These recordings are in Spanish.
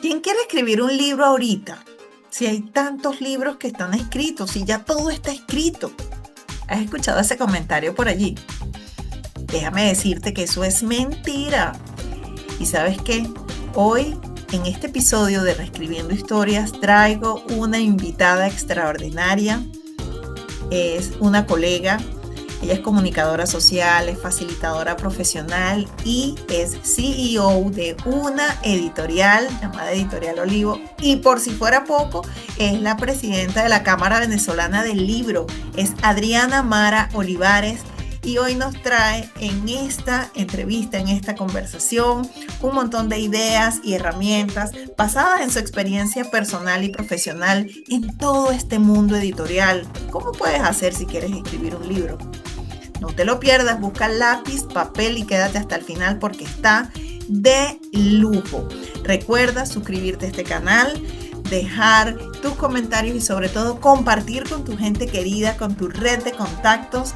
¿Quién quiere escribir un libro ahorita? Si hay tantos libros que están escritos, si ya todo está escrito. ¿Has escuchado ese comentario por allí? Déjame decirte que eso es mentira. ¿Y sabes qué? Hoy, en este episodio de Reescribiendo Historias, traigo una invitada extraordinaria. Es una colega. Ella es comunicadora social, es facilitadora profesional y es CEO de una editorial llamada Editorial Olivo. Y por si fuera poco, es la presidenta de la Cámara Venezolana del Libro. Es Adriana Mara Olivares. Y hoy nos trae en esta entrevista, en esta conversación, un montón de ideas y herramientas basadas en su experiencia personal y profesional en todo este mundo editorial. ¿Cómo puedes hacer si quieres escribir un libro? No te lo pierdas, busca lápiz, papel y quédate hasta el final porque está de lujo. Recuerda suscribirte a este canal, dejar tus comentarios y sobre todo compartir con tu gente querida, con tu red de contactos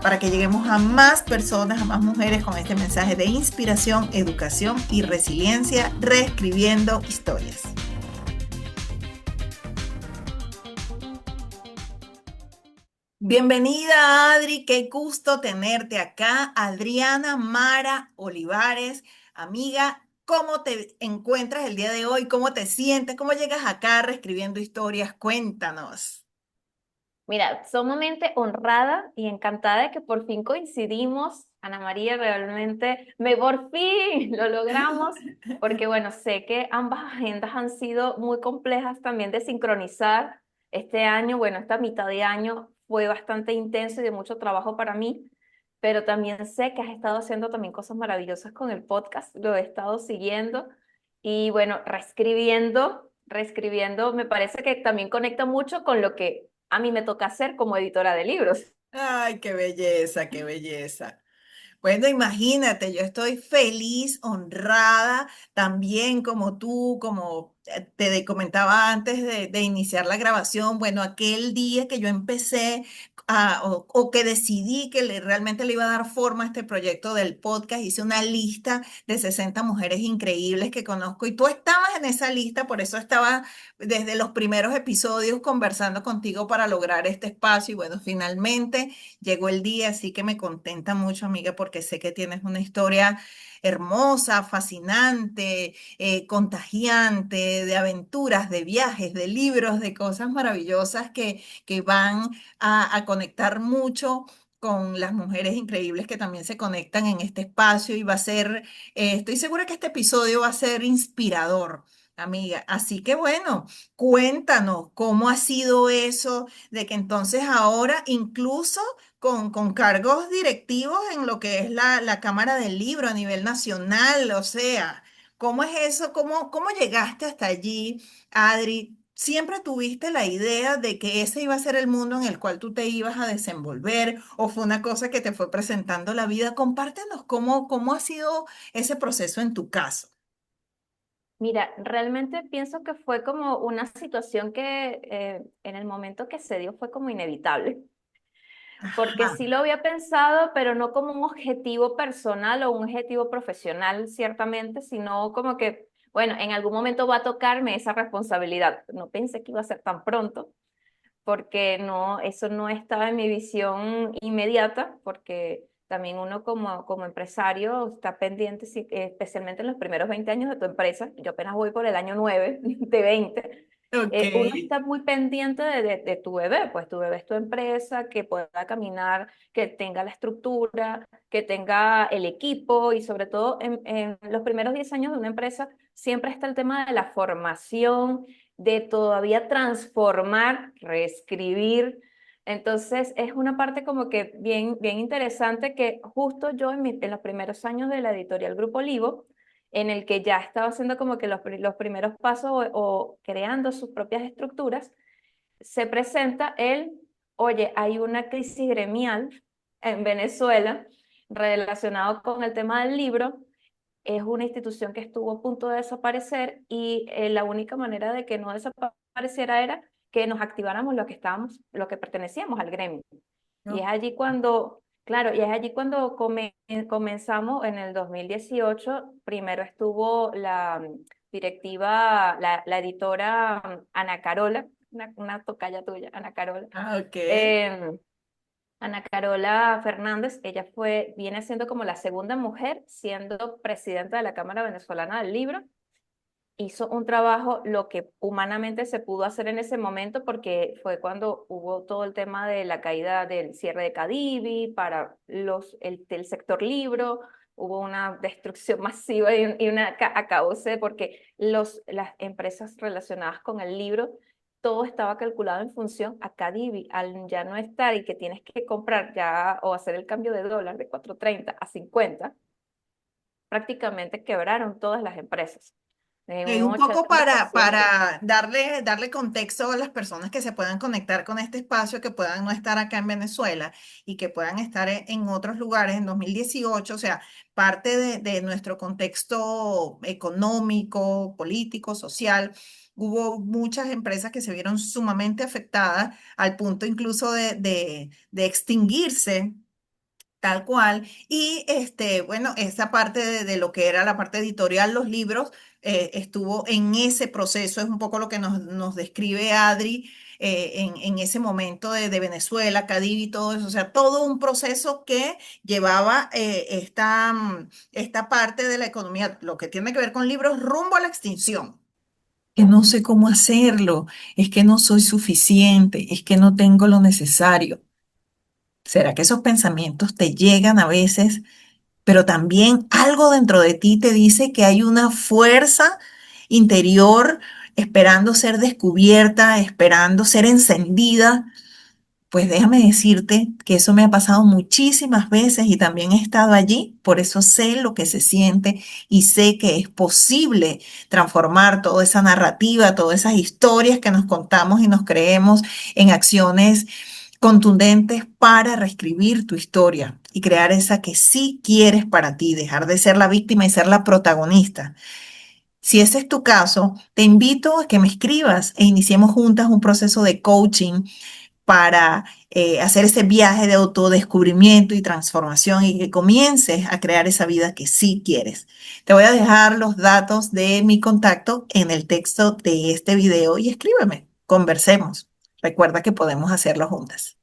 para que lleguemos a más personas, a más mujeres con este mensaje de inspiración, educación y resiliencia, reescribiendo historias. Bienvenida, Adri, qué gusto tenerte acá. Adriana Mara Olivares, amiga, ¿cómo te encuentras el día de hoy? ¿Cómo te sientes? ¿Cómo llegas acá reescribiendo historias? Cuéntanos. Mira, sumamente honrada y encantada de que por fin coincidimos. Ana María, realmente por fin lo logramos, porque bueno, sé que ambas agendas han sido muy complejas también de sincronizar. Este año, bueno, esta mitad de año fue bastante intenso y de mucho trabajo para mí, pero también sé que has estado haciendo también cosas maravillosas con el podcast, lo he estado siguiendo y bueno, reescribiendo, me parece que también conecta mucho con lo que a mí me toca hacer como editora de libros. Ay, qué belleza, qué belleza. Bueno, imagínate, yo estoy feliz, honrada, también como tú, como te comentaba antes de iniciar la grabación. Bueno, aquel día que yo empecé o que decidí que realmente le iba a dar forma a este proyecto del podcast, hice una lista de 60 mujeres increíbles que conozco y tú estabas en esa lista, por eso estaba desde los primeros episodios conversando contigo para lograr este espacio y bueno, finalmente llegó el día, así que me contenta mucho, amiga, porque sé que tienes una historia hermosa, fascinante, contagiante, de aventuras, de viajes, de libros, de cosas maravillosas que van a conectar mucho con las mujeres increíbles que también se conectan en este espacio y va a ser, estoy segura que este episodio va a ser inspirador. Amiga, así que bueno, cuéntanos cómo ha sido eso de que entonces ahora incluso con cargos directivos en lo que es la Cámara del Libro a nivel nacional. O sea, ¿cómo es eso? ¿Cómo llegaste hasta allí, Adri? ¿Siempre tuviste la idea de que ese iba a ser el mundo en el cual tú te ibas a desenvolver o fue una cosa que te fue presentando la vida? Compártenos cómo ha sido ese proceso en tu caso. Mira, realmente pienso que fue como una situación que en el momento que se dio fue como inevitable, porque Ajá, sí lo había pensado, pero no como un objetivo personal o un objetivo profesional, ciertamente, sino como que, bueno, en algún momento va a tocarme esa responsabilidad. No pensé que iba a ser tan pronto, porque no, eso no estaba en mi visión inmediata, porque también uno como empresario está pendiente, especialmente en los primeros 20 años de tu empresa, yo apenas voy por el año 9 de 20, ok. uno está muy pendiente de tu bebé, pues tu bebé es tu empresa, que pueda caminar, que tenga la estructura, que tenga el equipo y sobre todo en los primeros 10 años de una empresa siempre está el tema de la formación, de todavía transformar, reescribir. Entonces es una parte como que bien interesante que justo yo en los primeros años de la editorial Grupo Olivo, en el que ya estaba haciendo como que los primeros pasos o creando sus propias estructuras, se presenta oye, hay una crisis gremial en Venezuela relacionado con el tema del libro, es una institución que estuvo a punto de desaparecer y la única manera de que no desapareciera era que nos activáramos los que pertenecíamos al gremio. Y es Ok. allí cuando, claro, y es allí cuando comenzamos en el 2018. Primero estuvo directiva, la editora Ana Carola, una tocaya tuya, Ana Carola. Ah, ok. em, Ana Carola Fernández, ella viene siendo como la segunda mujer siendo presidenta de la Cámara Venezolana del Libro. Hizo un trabajo lo que humanamente se pudo hacer en ese momento porque fue cuando hubo todo el tema de la caída del cierre de Cadivi para el sector libro, hubo una destrucción masiva y una acabose porque las empresas relacionadas con el libro, todo estaba calculado en función a Cadivi, al ya no estar y que tienes que comprar ya o hacer el cambio de dólar de 4.30 a 50, prácticamente quebraron todas las empresas en un Un poco 80%. para darle contexto a las personas que se puedan conectar con este espacio, que puedan no estar acá en Venezuela y que puedan estar en otros lugares en 2018, o sea, parte de nuestro contexto económico, político, social. Hubo muchas empresas que se vieron sumamente afectadas al punto incluso de extinguirse. Tal cual. Y bueno, esa parte de lo que era la parte editorial, los libros, estuvo en ese proceso, es un poco lo que nos describe Adri en ese momento de Venezuela, Cadivi y todo eso, o sea, todo un proceso que llevaba esta parte de la economía, lo que tiene que ver con libros, rumbo a la extinción. Que no sé cómo hacerlo, es que no soy suficiente, es que no tengo lo necesario. ¿Será que esos pensamientos te llegan a veces, pero también algo dentro de ti te dice que hay una fuerza interior esperando ser descubierta, esperando ser encendida? Pues déjame decirte que eso me ha pasado muchísimas veces y también he estado allí, por eso sé lo que se siente y sé que es posible transformar toda esa narrativa, todas esas historias que nos contamos y nos creemos en acciones contundentes para reescribir tu historia y crear esa que sí quieres para ti, dejar de ser la víctima y ser la protagonista. Si ese es tu caso, te invito a que me escribas e iniciemos juntas un proceso de coaching para hacer ese viaje de autodescubrimiento y transformación y que comiences a crear esa vida que sí quieres. Te voy a dejar los datos de mi contacto en el texto de este video y escríbeme, conversemos. Recuerda que podemos hacerlo juntas.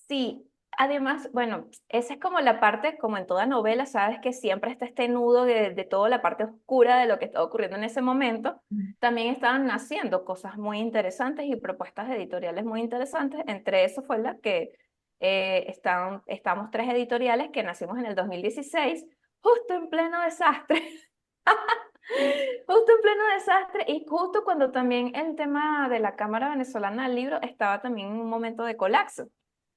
Sí, además, bueno, esa es como la parte, como en toda novela, sabes que siempre está este nudo de toda la parte oscura de lo que está ocurriendo en ese momento. También estaban naciendo cosas muy interesantes y propuestas editoriales muy interesantes. Entre eso fue la que estamos tres editoriales que nacimos en el 2016, justo en pleno desastre. Justo en pleno desastre y justo cuando también el tema de la Cámara Venezolana del Libro estaba también en un momento de colapso.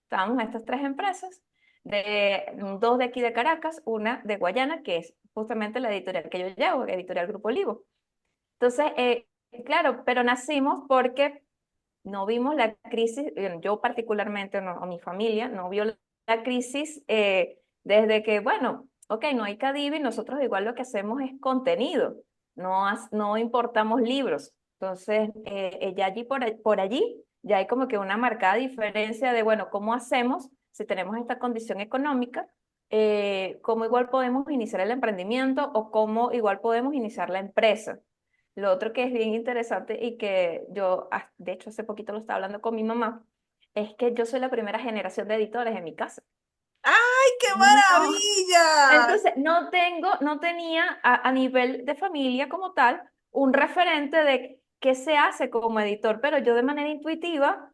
Estábamos estas tres empresas, dos de aquí de Caracas, una de Guayana, que es justamente la editorial que yo llevo, Editorial Grupo Olivo. Entonces, claro, pero nacimos porque no vimos la crisis, yo particularmente, no, o mi familia, no vio la crisis desde que, bueno, ok, no hay Cadivi, nosotros igual lo que hacemos es contenido, no importamos libros. Entonces, ya allí por allí ya hay como que una marcada diferencia de, bueno, ¿cómo hacemos si tenemos esta condición económica? ¿Cómo igual podemos iniciar el emprendimiento o cómo igual podemos iniciar la empresa? Lo otro que es bien interesante y que yo, de hecho, hace poquito lo estaba hablando con mi mamá, es que yo soy la primera generación de editores en mi casa. ¡Ay, qué No. maravilla! Entonces, no tenía a nivel de familia como tal un referente de qué se hace como editor, pero yo de manera intuitiva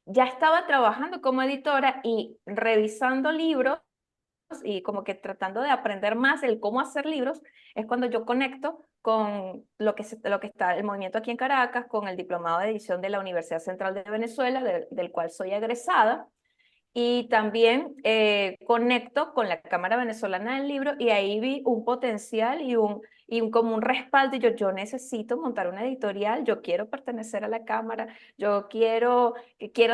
ya estaba trabajando como editora y revisando libros y como que tratando de aprender más el cómo hacer libros, es cuando yo conecto con lo que está el movimiento aquí en Caracas, con el diplomado de edición de la Universidad Central de Venezuela, del cual soy egresada, y también conecto con la Cámara Venezolana del Libro y ahí vi un potencial como un respaldo. Y yo necesito montar una editorial, yo quiero pertenecer a la Cámara, quiero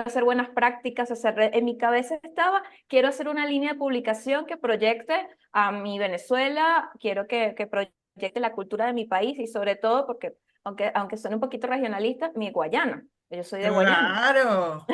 hacer buenas prácticas, en mi cabeza estaba, quiero hacer una línea de publicación que proyecte a mi Venezuela, quiero que proyecte la cultura de mi país y sobre todo porque, aunque suene un poquito regionalista, mi Guayana, yo soy de Guayana. Claro.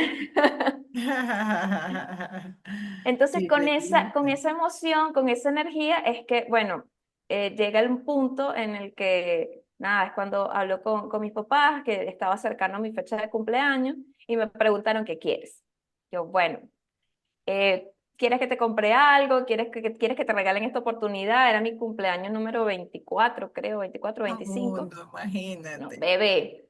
Entonces, Qué con belleza. esa emoción, con esa energía, es que, bueno, llega el punto en el que, nada, es cuando hablo con mis papás, que estaba acercando mi fecha de cumpleaños, y me preguntaron, ¿qué quieres? Yo, bueno, ¿quieres que te compre algo? ¿Quieres que te regalen esta oportunidad? Era mi cumpleaños número 24, creo, 24, No, 25. mundo, No, imagínate. bebé.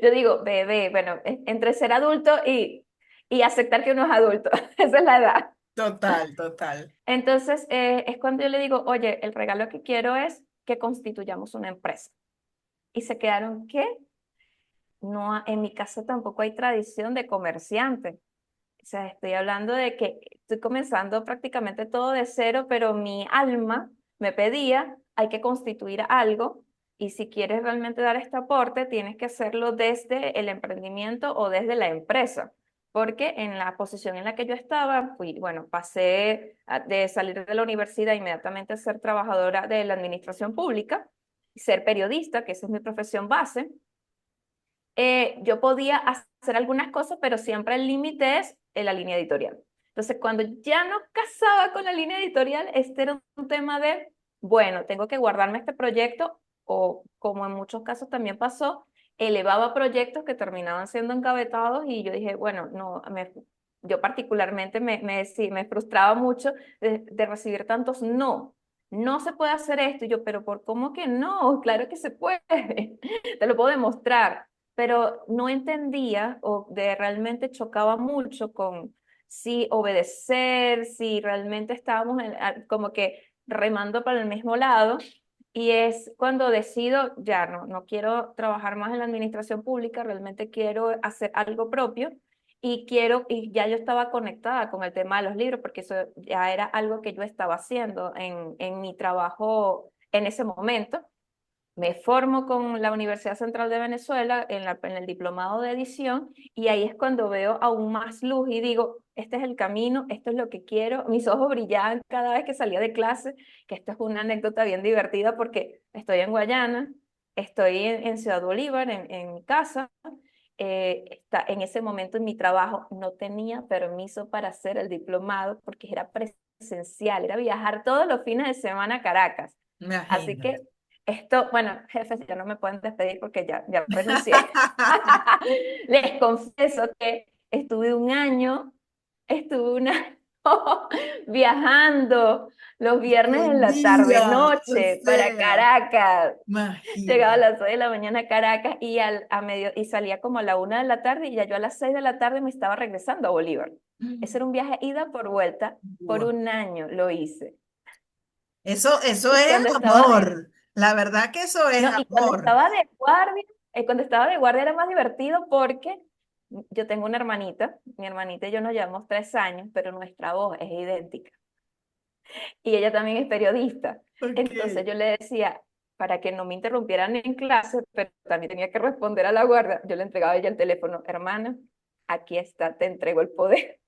Yo digo, bebé, bueno, entre ser adulto y aceptar que uno es adulto, esa es la edad. Total, total. Entonces, es cuando yo le digo, oye, el regalo que quiero es que constituyamos una empresa. Y se quedaron, ¿qué? No, en mi casa tampoco hay tradición de comerciante. O sea, estoy hablando de que estoy comenzando prácticamente todo de cero, pero mi alma me pedía, hay que constituir algo y si quieres realmente dar este aporte, tienes que hacerlo desde el emprendimiento o desde la empresa. Porque en la posición en la que yo estaba, bueno, pasé de salir de la universidad inmediatamente a ser trabajadora de la administración pública, ser periodista, que esa es mi profesión base. Yo podía hacer algunas cosas, pero siempre el límite es en la línea editorial. Entonces, cuando ya no casaba con la línea editorial, este era un tema de, bueno, tengo que guardarme este proyecto, o como en muchos casos también pasó, elevaba proyectos que terminaban siendo encabetados y yo dije, bueno, no, yo particularmente sí, me frustraba mucho de recibir tantos no. No se puede hacer esto. Y yo, pero ¿por cómo que no? Claro que se puede. Te lo puedo demostrar, pero no entendía o de realmente chocaba mucho con si obedecer, si realmente estábamos como que remando para el mismo lado. Y es cuando decido, ya no quiero trabajar más en la administración pública, realmente quiero hacer algo propio y ya yo estaba conectada con el tema de los libros, porque eso ya era algo que yo estaba haciendo en mi trabajo en ese momento. Me formo con la Universidad Central de Venezuela en el diplomado de edición y ahí es cuando veo aún más luz y digo, este es el camino, esto es lo que quiero. Mis ojos brillaban cada vez que salía de clase, que esto es una anécdota bien divertida porque estoy en Guayana, estoy en Ciudad Bolívar, en mi casa. En ese momento en mi trabajo no tenía permiso para hacer el diplomado porque era presencial, era viajar todos los fines de semana a Caracas. Así Imagínate. que bueno, jefes, ya no me pueden despedir porque ya renuncié. Les confieso que estuve un año viajando los viernes en la tarde Día, o noche para sea, Caracas. Llegaba a imagínate. las 6 de la mañana a Caracas y salía como a la 1 de la tarde y ya yo a las 6 de la tarde me estaba regresando a Bolívar. Ese era un viaje ida por vuelta, por Guau. un año lo hice. Eso Y es cuando estaba amor. La verdad que eso es No, y cuando amor. estaba de guardia, era más divertido porque yo tengo una hermanita, mi hermanita y yo nos llevamos 3 años, pero nuestra voz es idéntica. Y ella también es periodista. Ok. Entonces yo le decía, para que no me interrumpieran en clase, pero también tenía que responder a la guardia, yo le entregaba a ella el teléfono, hermana, aquí está, te entrego el poder.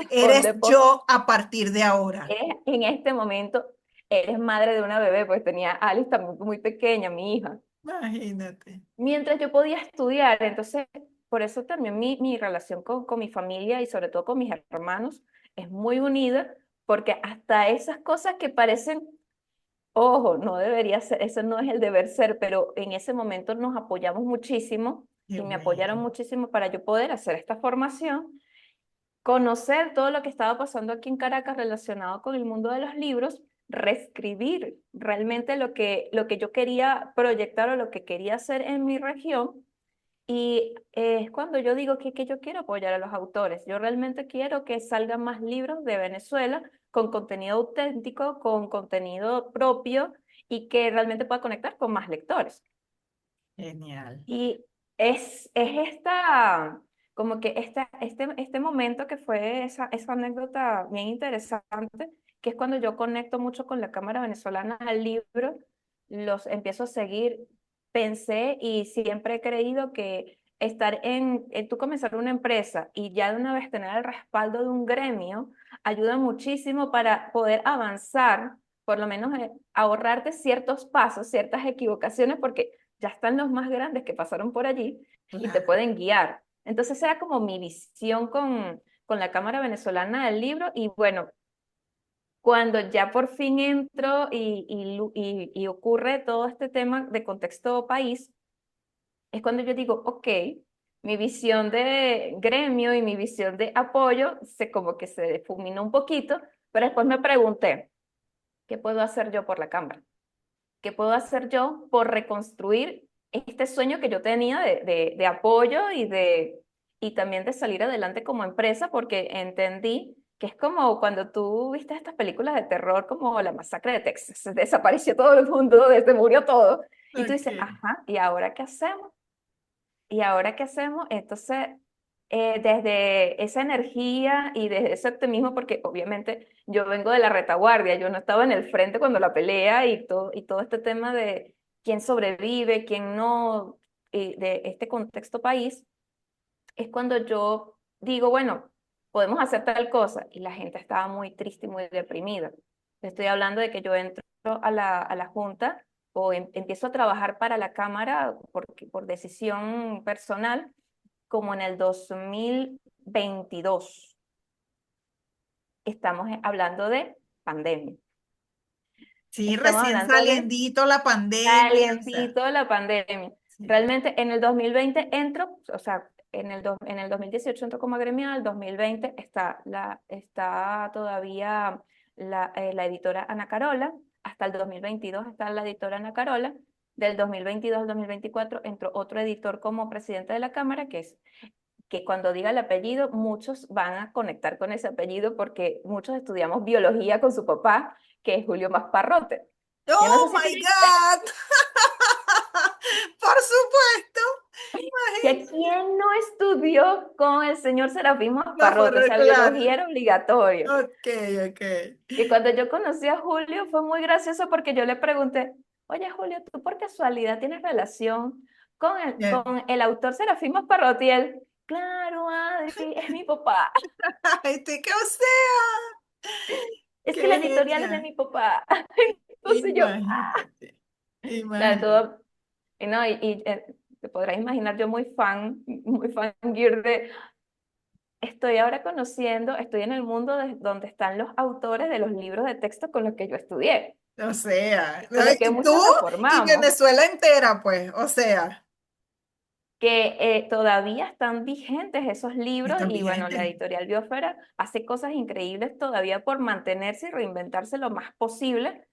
Eres Responde, por yo a partir de ahora. en este momento, eres madre de una bebé, pues tenía a Alice también muy pequeña, mi hija. Imagínate. Mientras yo podía estudiar. Entonces, por eso también mi relación con mi familia y sobre todo con mis hermanos es muy unida, porque hasta esas cosas que parecen, ojo, no debería ser, eso no es el deber ser, pero en ese momento nos apoyamos muchísimo Qué y me apoyaron bueno. muchísimo para yo poder hacer esta formación, conocer todo lo que estaba pasando aquí en Caracas relacionado con el mundo de los libros, reescribir realmente lo que yo quería proyectar o lo que quería hacer en mi región. Y es cuando yo digo que yo quiero apoyar a los autores. Yo realmente quiero que salgan más libros de Venezuela con contenido auténtico, con contenido propio y que realmente pueda conectar con más lectores. Genial. Y es como que este momento que fue esa anécdota bien interesante, que es cuando yo conecto mucho con la Cámara Venezolana del Libro, los empiezo a seguir, pensé y siempre he creído que tú comenzar una empresa y ya de una vez tener el respaldo de un gremio, ayuda muchísimo para poder avanzar, por lo menos ahorrarte ciertos pasos, ciertas equivocaciones, porque ya están los más grandes que pasaron por allí y te Claro. pueden guiar. Entonces era como mi visión con la Cámara Venezolana del Libro y bueno, cuando ya por fin entro y ocurre todo este tema de contexto país, es cuando yo digo, ok, mi visión de gremio y mi visión de apoyo se como que se difuminó un poquito, pero después me pregunté, ¿qué puedo hacer yo por la Cámara? ¿Qué puedo hacer yo por reconstruir este sueño que yo tenía de apoyo y también de salir adelante como empresa? Porque entendí que es como cuando tú viste estas películas de terror como La Masacre de Texas, desapareció todo el mundo, se murió todo, y tú dices, Ok. ajá, ¿y ahora qué hacemos? ¿Y ahora qué hacemos? Entonces, desde esa energía y desde ese optimismo, porque obviamente yo vengo de la retaguardia, yo no estaba en el frente cuando la pelea y todo este tema de quién sobrevive, quién no, de este contexto país, es cuando yo digo, bueno, podemos hacer tal cosa, y la gente estaba muy triste y muy deprimida. Estoy hablando de que yo entro a la junta o empiezo a trabajar para la Cámara por decisión personal, como en el 2022. Estamos hablando de pandemia. Sí, Estamos recién hablando de saliendito la pandemia, o sea, calientito la pandemia. sí. Realmente en el 2020 entro, o sea, en el 2018 entro como agremiada, 2020 está todavía la editora Ana Carola, hasta el 2022 está la editora Ana Carola, del 2022 al 2024 entró otro editor como presidente de la Cámara, que cuando diga el apellido, muchos van a conectar con ese apellido porque muchos estudiamos biología con su papá, que es Julio Masparrote. Yo no sé Oh si tú my God. Por supuesto. que Imagínate. quién no estudió con el señor Serafín No, Masparrote, o pero sea, claro. biología era obligatorio. Ok, ok. Y cuando yo conocí a Julio fue muy gracioso porque yo le pregunté, oye Julio, ¿tú por casualidad tienes relación Bien. con el autor Serafín Masparrote? Y él, claro, Adri, es mi papá. Ay, sí, que o sea, Es que la qué editorial es de genial. mi papá. Entonces yo, Imagínate, nada, imagínate. todo, y no, te podrás imaginar yo muy fan de, estoy ahora conociendo, estoy en el mundo donde están los autores de los libros de texto con los que yo estudié, O sea, ¿no? con los que Y tú muchos nos y formamos, Venezuela entera, pues, o sea, que todavía están vigentes esos libros están y bueno, la vigentes. editorial Biosfera hace cosas increíbles todavía por mantenerse y reinventarse lo más posible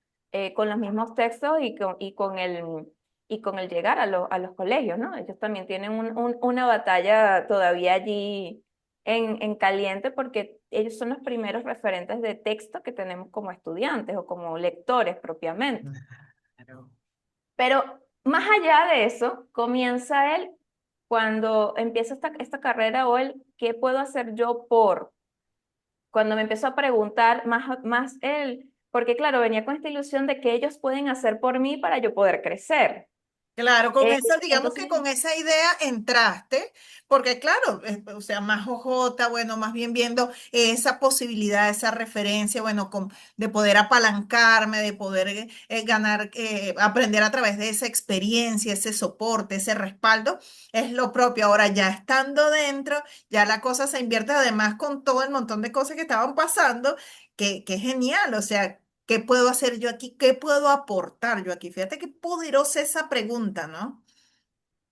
con los mismos textos y con el llegar a los colegios, ¿no? Ellos también tienen una batalla todavía allí en caliente porque ellos son los primeros referentes de texto que tenemos como estudiantes o como lectores propiamente. Claro. Pero más allá de eso, comienza él cuando empieza esta carrera o el qué puedo hacer yo por, cuando me empezó a preguntar más él, porque claro, venía con esta ilusión de que ellos pueden hacer por mí para yo poder crecer. Claro, con esa, digamos que Entonces, con esa idea entraste, porque claro, o sea, más ojota, bueno, más bien viendo esa posibilidad, esa referencia, bueno, de poder apalancarme, de poder ganar, aprender a través de esa experiencia, ese soporte, ese respaldo, es lo propio. Ahora, ya estando dentro, ya la cosa se invierte además con todo el montón de cosas que estaban pasando, que es genial, o sea. ¿Qué puedo hacer yo aquí? ¿Qué puedo aportar yo aquí? Fíjate qué poderosa esa pregunta, ¿no?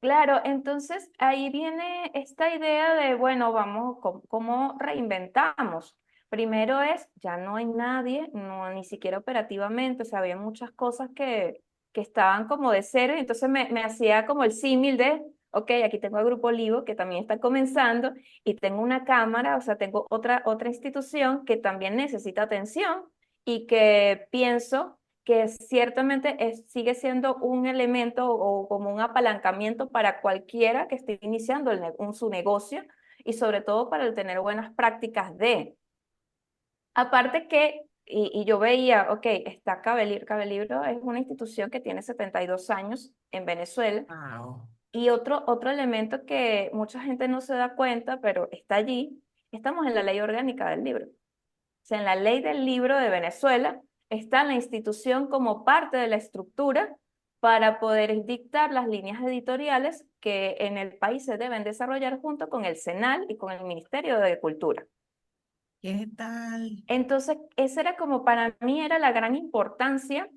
claro, entonces ahí viene esta idea de, bueno, vamos, ¿cómo reinventamos? Primero es, ya no hay nadie, no, ni siquiera operativamente, o sea, había muchas cosas que estaban como de cero y entonces me hacía como el símil de, ok, aquí tengo el Grupo Olivo que también está comenzando y tengo una cámara, o sea, tengo otra institución que también necesita atención y que pienso que ciertamente sigue siendo un elemento o como un apalancamiento para cualquiera que esté iniciando su negocio y sobre todo para el tener buenas prácticas de. Aparte que, y yo veía, ok, está Cabelibro. Cabelibro es una institución que tiene 72 años en Venezuela Wow. y otro elemento que mucha gente no se da cuenta, pero está allí, estamos en la ley orgánica del libro. O sea, en la ley del libro de Venezuela está la institución como parte de la estructura para poder dictar las líneas editoriales que en el país se deben desarrollar junto con el SENAL y con el Ministerio de Cultura. ¿Qué tal? Entonces, esa era como para mí era la gran importancia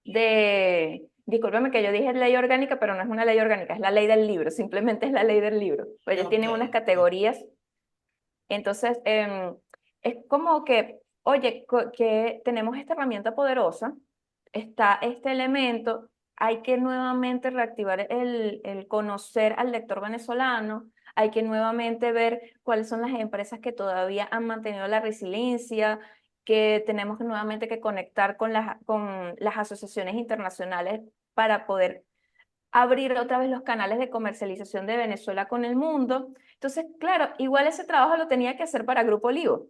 de, discúlpame que yo dije ley orgánica, pero no es una ley orgánica, es la ley del libro, simplemente es la ley del libro. Pues ellos Ok, tienen unas ok. categorías, entonces es como que, oye, que tenemos esta herramienta poderosa, está este elemento, hay que nuevamente reactivar el conocer al lector venezolano, hay que nuevamente ver cuáles son las empresas que todavía han mantenido la resiliencia, que tenemos nuevamente que conectar con las asociaciones internacionales para poder abrir otra vez los canales de comercialización de Venezuela con el mundo. Entonces, claro, igual ese trabajo lo tenía que hacer para Grupo Olivo.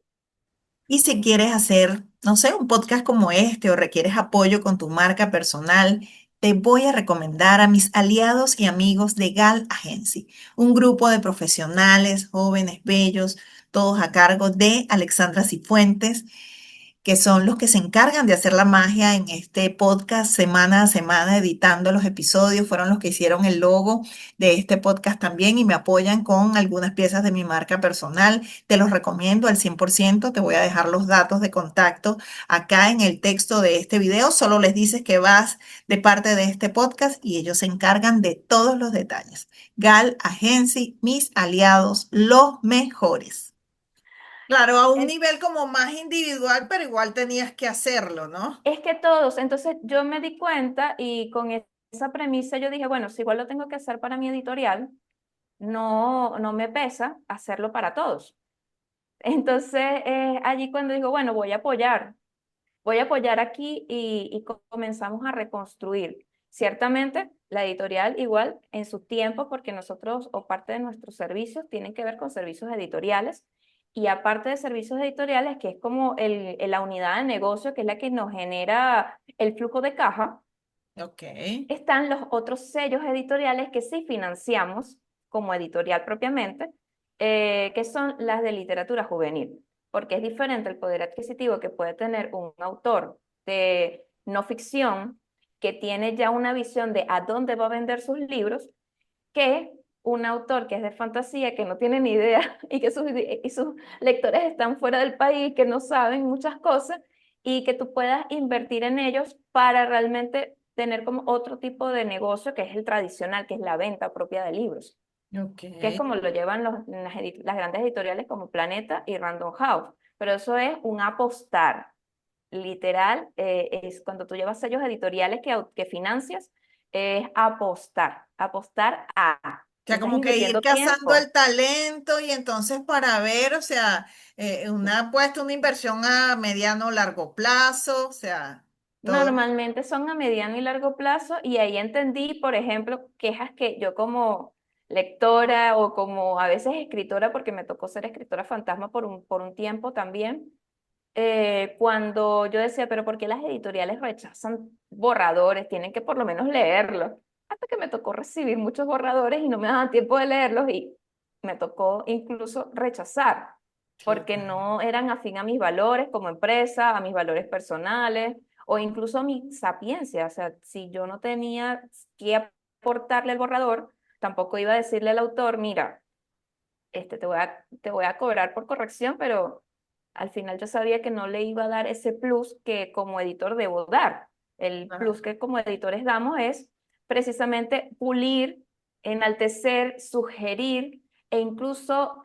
Y si quieres hacer, no sé, un podcast como este o requieres apoyo con tu marca personal, te voy a recomendar a mis aliados y amigos de Gal Agency, un grupo de profesionales, jóvenes, bellos, todos a cargo de Alexandra Cifuentes, que son los que se encargan de hacer la magia en este podcast semana a semana, editando los episodios, fueron los que hicieron el logo de este podcast también y me apoyan con algunas piezas de mi marca personal. Te los recomiendo al 100%, te voy a dejar los datos de contacto acá en el texto de este video, solo les dices que vas de parte de este podcast y ellos se encargan de todos los detalles. Gal Agency, mis aliados, los mejores. Claro, a un nivel como más individual, pero igual tenías que hacerlo, ¿no? Es que todos, entonces yo me di cuenta y con esa premisa yo dije, bueno, si igual lo tengo que hacer para mi editorial, no me pesa hacerlo para todos. Entonces, allí cuando digo, bueno, voy a apoyar aquí y comenzamos a reconstruir. Ciertamente, la editorial igual en su tiempo, porque nosotros o parte de nuestros servicios tienen que ver con servicios editoriales y aparte de servicios editoriales, que es como la unidad de negocio, que es la que nos genera el flujo de caja, Ok, están los otros sellos editoriales que sí financiamos como editorial propiamente, que son las de literatura juvenil, porque es diferente el poder adquisitivo que puede tener un autor de no ficción que tiene ya una visión de a dónde va a vender sus libros, que un autor que es de fantasía, que no tiene ni idea y sus lectores están fuera del país, que no saben muchas cosas y que tú puedas invertir en ellos para realmente tener como otro tipo de negocio que es el tradicional, que es la venta propia de libros, ok. que es como lo llevan las grandes editoriales como Planeta y Random House. Pero eso es un apostar. Literal, es cuando tú llevas sellos editoriales que financias, es apostar, apostar a. O Tú sea, estás como que ir invirtiendo cazando el tiempo. talento y entonces para ver, o sea, una apuesta, una inversión a mediano o largo plazo, o sea, todo. Normalmente son a mediano y largo plazo y ahí entendí, por ejemplo, quejas que yo como lectora o como a veces escritora, porque me tocó ser escritora fantasma por un tiempo también, cuando yo decía, pero ¿por qué las editoriales rechazan borradores? Tienen que por lo menos leerlos. Hasta que me tocó recibir muchos borradores y no me daban tiempo de leerlos y me tocó incluso rechazar, porque Claro. no eran afín a mis valores como empresa, a mis valores personales o incluso a mi sapiencia. O sea, si yo no tenía que aportarle al borrador, tampoco iba a decirle al autor, mira, te voy a cobrar por corrección, pero al final yo sabía que no le iba a dar ese plus que como editor debo dar. El plus que como editores damos es precisamente pulir, enaltecer, sugerir e incluso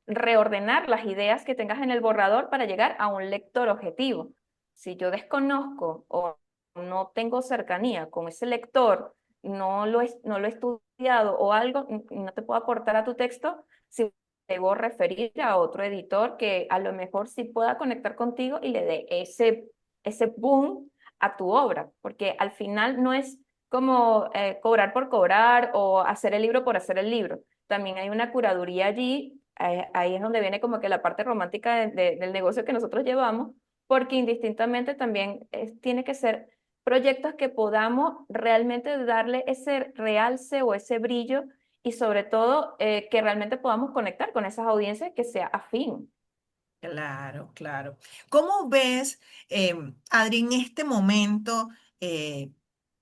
reordenar las ideas que tengas en el borrador para llegar a un lector objetivo. Si yo desconozco o no tengo cercanía con ese lector, no lo he estudiado o algo, no te puedo aportar a tu texto, si debo referir a otro editor que a lo mejor sí pueda conectar contigo y le dé ese boom a tu obra, porque al final no es como cobrar por cobrar o hacer el libro por hacer el libro. También hay una curaduría allí, ahí es donde viene como que la parte romántica del negocio que nosotros llevamos, porque indistintamente también tiene que ser proyectos que podamos realmente darle ese realce o ese brillo y sobre todo que realmente podamos conectar con esas audiencias que sea afín. Claro, claro. ¿Cómo ves, Adri, en este momento eh,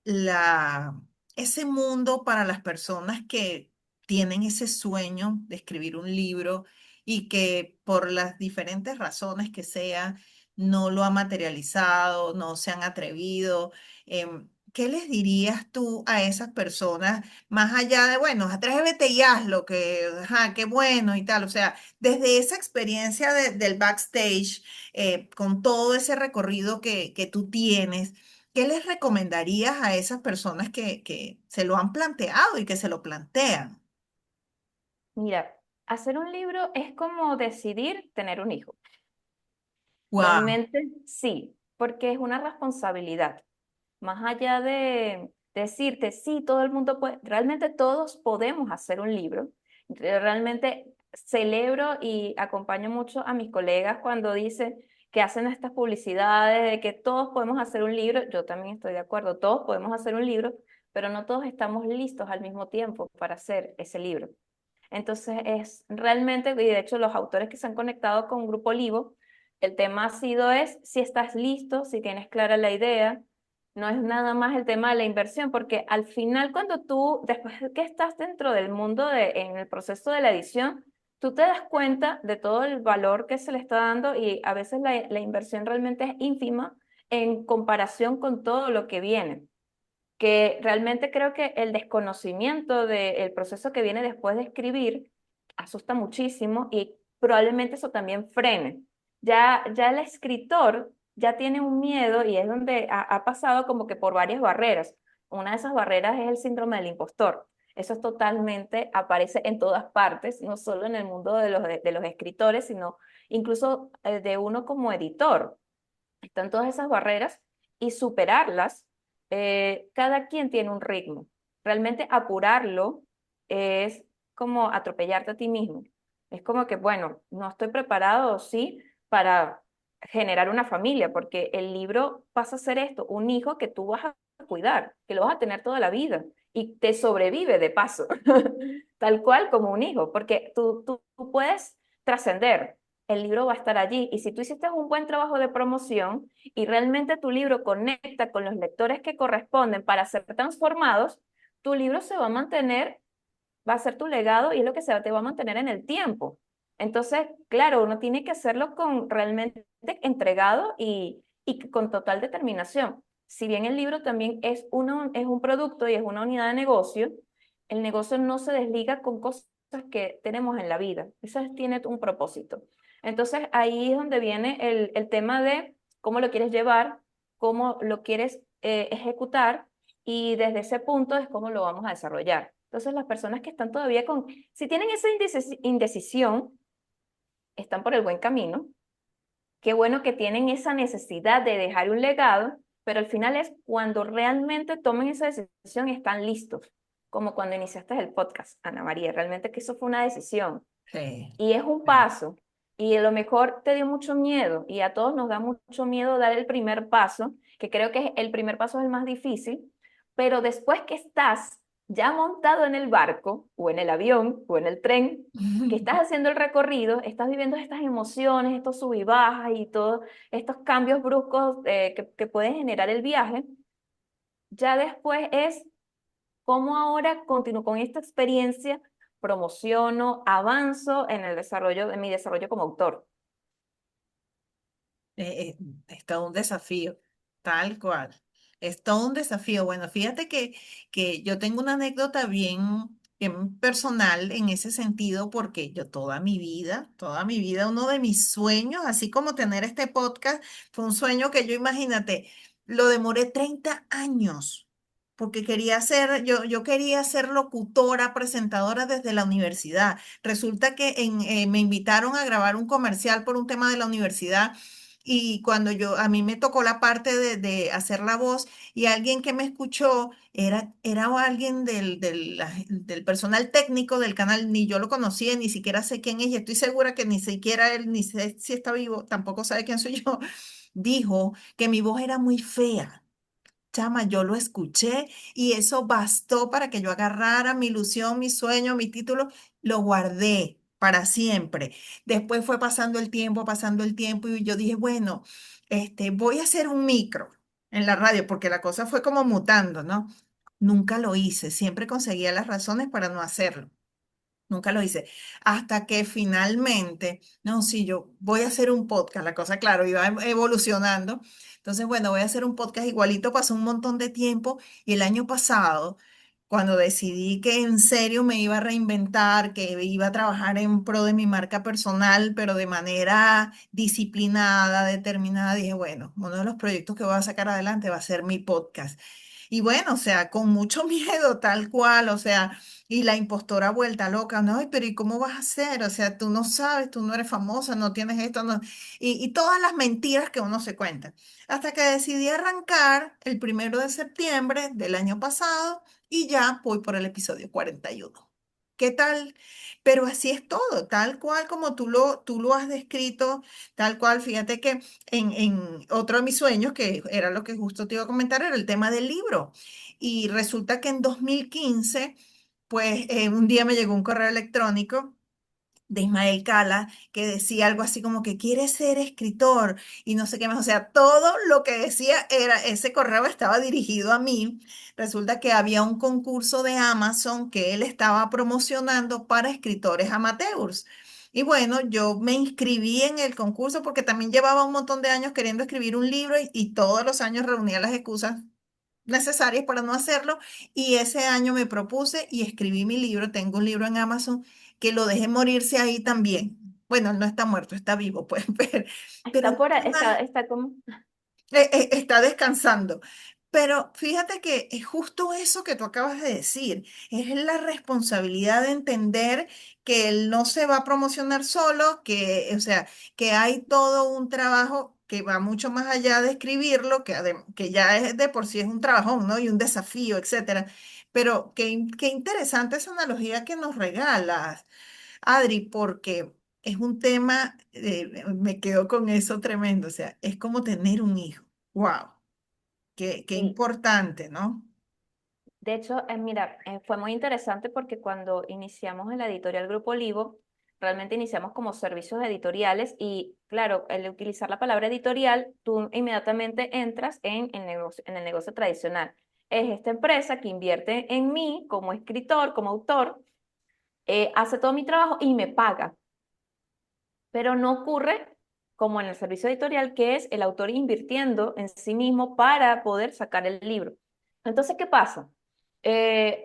la, ese mundo para las personas que tienen ese sueño de escribir un libro y que por las diferentes razones que sea, no lo ha materializado, no se han atrevido. ¿Qué les dirías tú a esas personas, más allá de, bueno, atrévete y hazlo, que, ajá, qué bueno y tal? O sea, desde esa experiencia del backstage, con todo ese recorrido que tú tienes, ¿qué les recomendarías a esas personas que se lo han planteado y que se lo plantean? Mira, hacer un libro es como decidir tener un hijo. Wow. Realmente sí, porque es una responsabilidad. Más allá de decirte, sí, todo el mundo puede, realmente todos podemos hacer un libro. Realmente celebro y acompaño mucho a mis colegas cuando dicen que hacen estas publicidades de que todos podemos hacer un libro. Yo también estoy de acuerdo, todos podemos hacer un libro, pero no todos estamos listos al mismo tiempo para hacer ese libro. Entonces es realmente, y de hecho los autores que se han conectado con Grupo Olivo, el tema ha sido es si estás listo, si tienes clara la idea, no es nada más el tema de la inversión, porque al final cuando tú, después de que estás dentro del mundo en el proceso de la edición, tú te das cuenta de todo el valor que se le está dando y a veces la inversión realmente es ínfima en comparación con todo lo que viene, que realmente creo que el desconocimiento del proceso que viene después de escribir asusta muchísimo y probablemente eso también frene. Ya el escritor ya tiene un miedo y es donde ha pasado como que por varias barreras. Una de esas barreras es el síndrome del impostor. Eso es totalmente, aparece en todas partes, no solo en el mundo de los escritores, sino incluso de uno como editor. Están todas esas barreras y superarlas, cada quien tiene un ritmo. Realmente apurarlo es como atropellarte a ti mismo. Es como que, bueno, no estoy preparado, sí, para generar una familia, porque el libro pasa a ser esto, un hijo que tú vas a cuidar, que lo vas a tener toda la vida y te sobrevive de paso, tal cual como un hijo, porque tú puedes trascender, el libro va a estar allí. Y si tú hiciste un buen trabajo de promoción y realmente tu libro conecta con los lectores que corresponden para ser transformados, tu libro se va a mantener, va a ser tu legado y es lo que te va a mantener en el tiempo. Entonces, claro, uno tiene que hacerlo con realmente entregado y con total determinación. Si bien el libro también es un producto y es una unidad de negocio, el negocio no se desliga con cosas que tenemos en la vida. Eso tiene un propósito. Entonces, ahí es donde viene el tema de cómo lo quieres llevar, cómo lo quieres ejecutar y desde ese punto es cómo lo vamos a desarrollar. Entonces, las personas que están todavía si tienen esa indecisión, están por el buen camino. Qué bueno que tienen esa necesidad de dejar un legado, pero al final es cuando realmente tomen esa decisión y están listos, como cuando iniciaste el podcast, Ana María, realmente que eso fue una decisión Sí, y es un sí. paso. Y a lo mejor te dio mucho miedo y a todos nos da mucho miedo dar el primer paso, que creo que el primer paso es el más difícil, pero después que estás ya montado en el barco o en el avión o en el tren, que estás haciendo el recorrido, estás viviendo estas emociones, estos sub y bajas y todos estos cambios bruscos que puede generar el viaje, ya después es cómo ahora continúo con esta experiencia, promociono, avanzo en el desarrollo de mi desarrollo como autor. Es todo un desafío, tal cual. Es todo un desafío. Bueno, fíjate que yo tengo una anécdota bien personal en ese sentido, porque yo toda mi vida, uno de mis sueños, así como tener este podcast, fue un sueño que yo, imagínate, lo demoré 30 años, porque yo quería ser locutora, presentadora desde la universidad. Resulta que me invitaron a grabar un comercial por un tema de la universidad. Y cuando a mí me tocó la parte de hacer la voz, y alguien que me escuchó era alguien del personal técnico del canal, ni yo lo conocía, ni siquiera sé quién es, y estoy segura que ni siquiera él, ni sé si está vivo, tampoco sabe quién soy yo, dijo que mi voz era muy fea. Chama, yo lo escuché y eso bastó para que yo agarrara mi ilusión, mi sueño, mi título, lo guardé para siempre. Después fue pasando el tiempo y yo dije, bueno, voy a hacer un micro en la radio porque la cosa fue como mutando, ¿no? Nunca lo hice, siempre conseguía las razones para no hacerlo. Nunca lo hice. Hasta que finalmente, no, sí, yo voy a hacer un podcast. La cosa, claro, iba evolucionando. Entonces, bueno, voy a hacer un podcast igualito. Pasó un montón de tiempo y el año pasado, cuando decidí que en serio me iba a reinventar, que iba a trabajar en pro de mi marca personal, pero de manera disciplinada, determinada, dije, bueno, uno de los proyectos que voy a sacar adelante va a ser mi podcast. Y bueno, o sea, con mucho miedo, tal cual, o sea, y la impostora vuelta loca, no, ay, pero ¿y cómo vas a hacer? O sea, tú no sabes, tú no eres famosa, no tienes esto, no. Y todas las mentiras que uno se cuenta. Hasta que decidí arrancar el 1 de septiembre del año pasado y ya voy por el episodio 41. ¿Qué tal? Pero así es todo, tal cual como tú lo has descrito, tal cual, fíjate que en otro de mis sueños, que era lo que justo te iba a comentar, era el tema del libro. Y resulta que en 2015 pues un día me llegó un correo electrónico de Ismael Cala que decía algo así como que quiere ser escritor y no sé qué más. O sea, todo lo que decía era, ese correo estaba dirigido a mí. Resulta que había un concurso de Amazon que él estaba promocionando para escritores amateurs. Y bueno, yo me inscribí en el concurso porque también llevaba un montón de años queriendo escribir un libro y todos los años reunía las excusas necesarias para no hacerlo. Y ese año me propuse y escribí mi libro. Tengo un libro en Amazon que lo dejé morirse ahí también. Bueno, él no está muerto, está vivo, pueden ver. Pero Está por ahí, está como, está descansando. Pero fíjate que es justo eso que tú acabas de decir, es la responsabilidad de entender que él no se va a promocionar solo, que, o sea, que hay todo un trabajo que va mucho más allá de escribirlo, que ya es de por sí es un trabajón, ¿no? Y un desafío, etcétera. Pero qué interesante esa analogía que nos regalas, Adri, porque es un tema, me quedo con eso tremendo, o sea, es como tener un hijo. Wow, qué sí. importante, ¿no? De hecho, mira, fue muy interesante porque cuando iniciamos en la editorial Grupo Olivo, realmente iniciamos como servicios editoriales y claro, al utilizar la palabra editorial, tú inmediatamente entras en el negocio tradicional. Es esta empresa que invierte en mí como escritor, como autor, hace todo mi trabajo y me paga, pero no ocurre como en el servicio editorial, que es el autor invirtiendo en sí mismo para poder sacar el libro. Entonces, ¿qué pasa?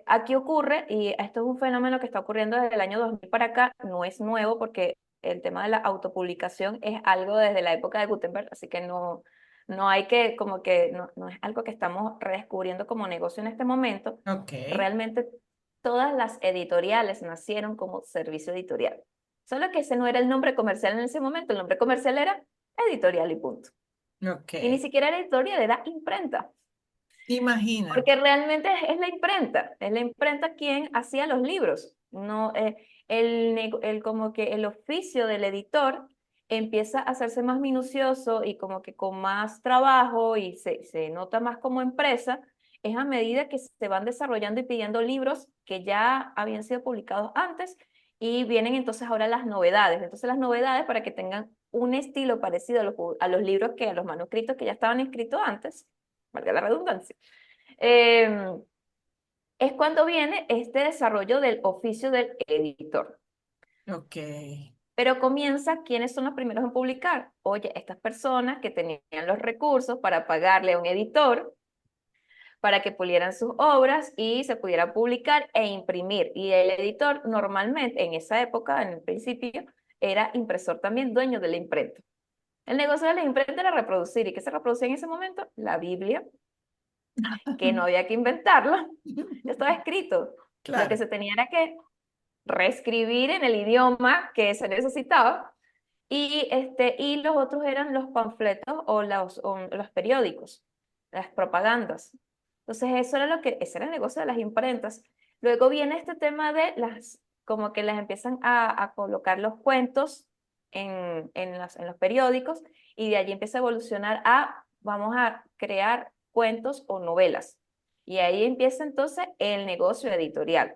Aquí ocurre, y esto es un fenómeno que está ocurriendo desde el año 2000 para acá, no es nuevo porque el tema de la autopublicación es algo desde la época de Gutenberg, así que no hay que, como que, no es algo que estamos redescubriendo como negocio en este momento. Ok, Realmente todas las editoriales nacieron como servicio editorial. Solo que ese no era el nombre comercial en ese momento, el nombre comercial era editorial y punto. ok. Y ni siquiera era editorial, era imprenta. Imagínate. Porque realmente es la imprenta quien hacía los libros. No, como que el oficio del editor empieza a hacerse más minucioso y como que con más trabajo y se nota más como empresa, es a medida que se van desarrollando y pidiendo libros que ya habían sido publicados antes y vienen entonces ahora las novedades. Entonces las novedades para que tengan un estilo parecido a los libros a los manuscritos que ya estaban escritos antes, valga la redundancia, eh, es cuando viene este desarrollo del oficio del editor. Ok. Pero comienza, ¿quiénes son los primeros en publicar? Oye, estas personas que tenían los recursos para pagarle a un editor para que pulieran sus obras y se pudiera publicar e imprimir. Y el editor normalmente, en esa época, en el principio, era impresor también, dueño de la imprenta. El negocio de la imprenta era reproducir. ¿Y qué se reproducía en ese momento? La Biblia, que no había que inventarlo, ya estaba escrito. Lo que Claro. se tenía era que reescribir en el idioma que se necesitaba y los otros eran los panfletos o los periódicos, las propagandas. Entonces ese era el negocio de las imprentas. Luego viene este tema de como que las empiezan a colocar los cuentos en los periódicos y de allí empieza a evolucionar vamos a crear cuentos o novelas. Y ahí empieza entonces el negocio editorial.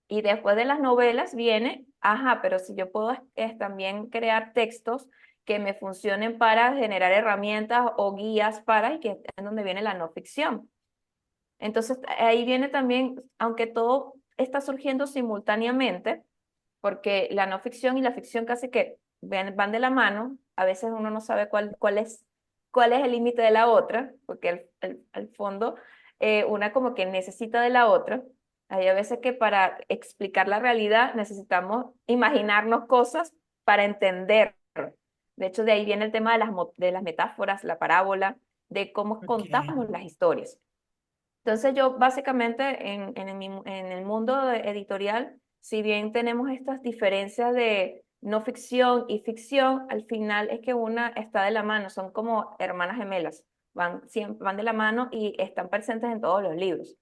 Y después de las novelas viene, ajá, pero si yo puedo también crear textos que me funcionen para generar herramientas o guías y que es donde viene la no ficción. Entonces ahí viene también, aunque todo está surgiendo simultáneamente, porque la no ficción y la ficción casi que van de la mano, a veces uno no sabe cuál es el límite de la otra, porque al fondo una como que necesita de la otra. Hay a veces que para explicar la realidad necesitamos imaginarnos cosas para entender. De hecho, de ahí viene el tema de de las metáforas, la parábola, de cómo Ok, contamos las historias. Entonces yo básicamente en el mundo editorial, si bien tenemos estas diferencias de no ficción y ficción, al final es que una está de la mano, son como hermanas gemelas, van de la mano y están presentes en todos los libros.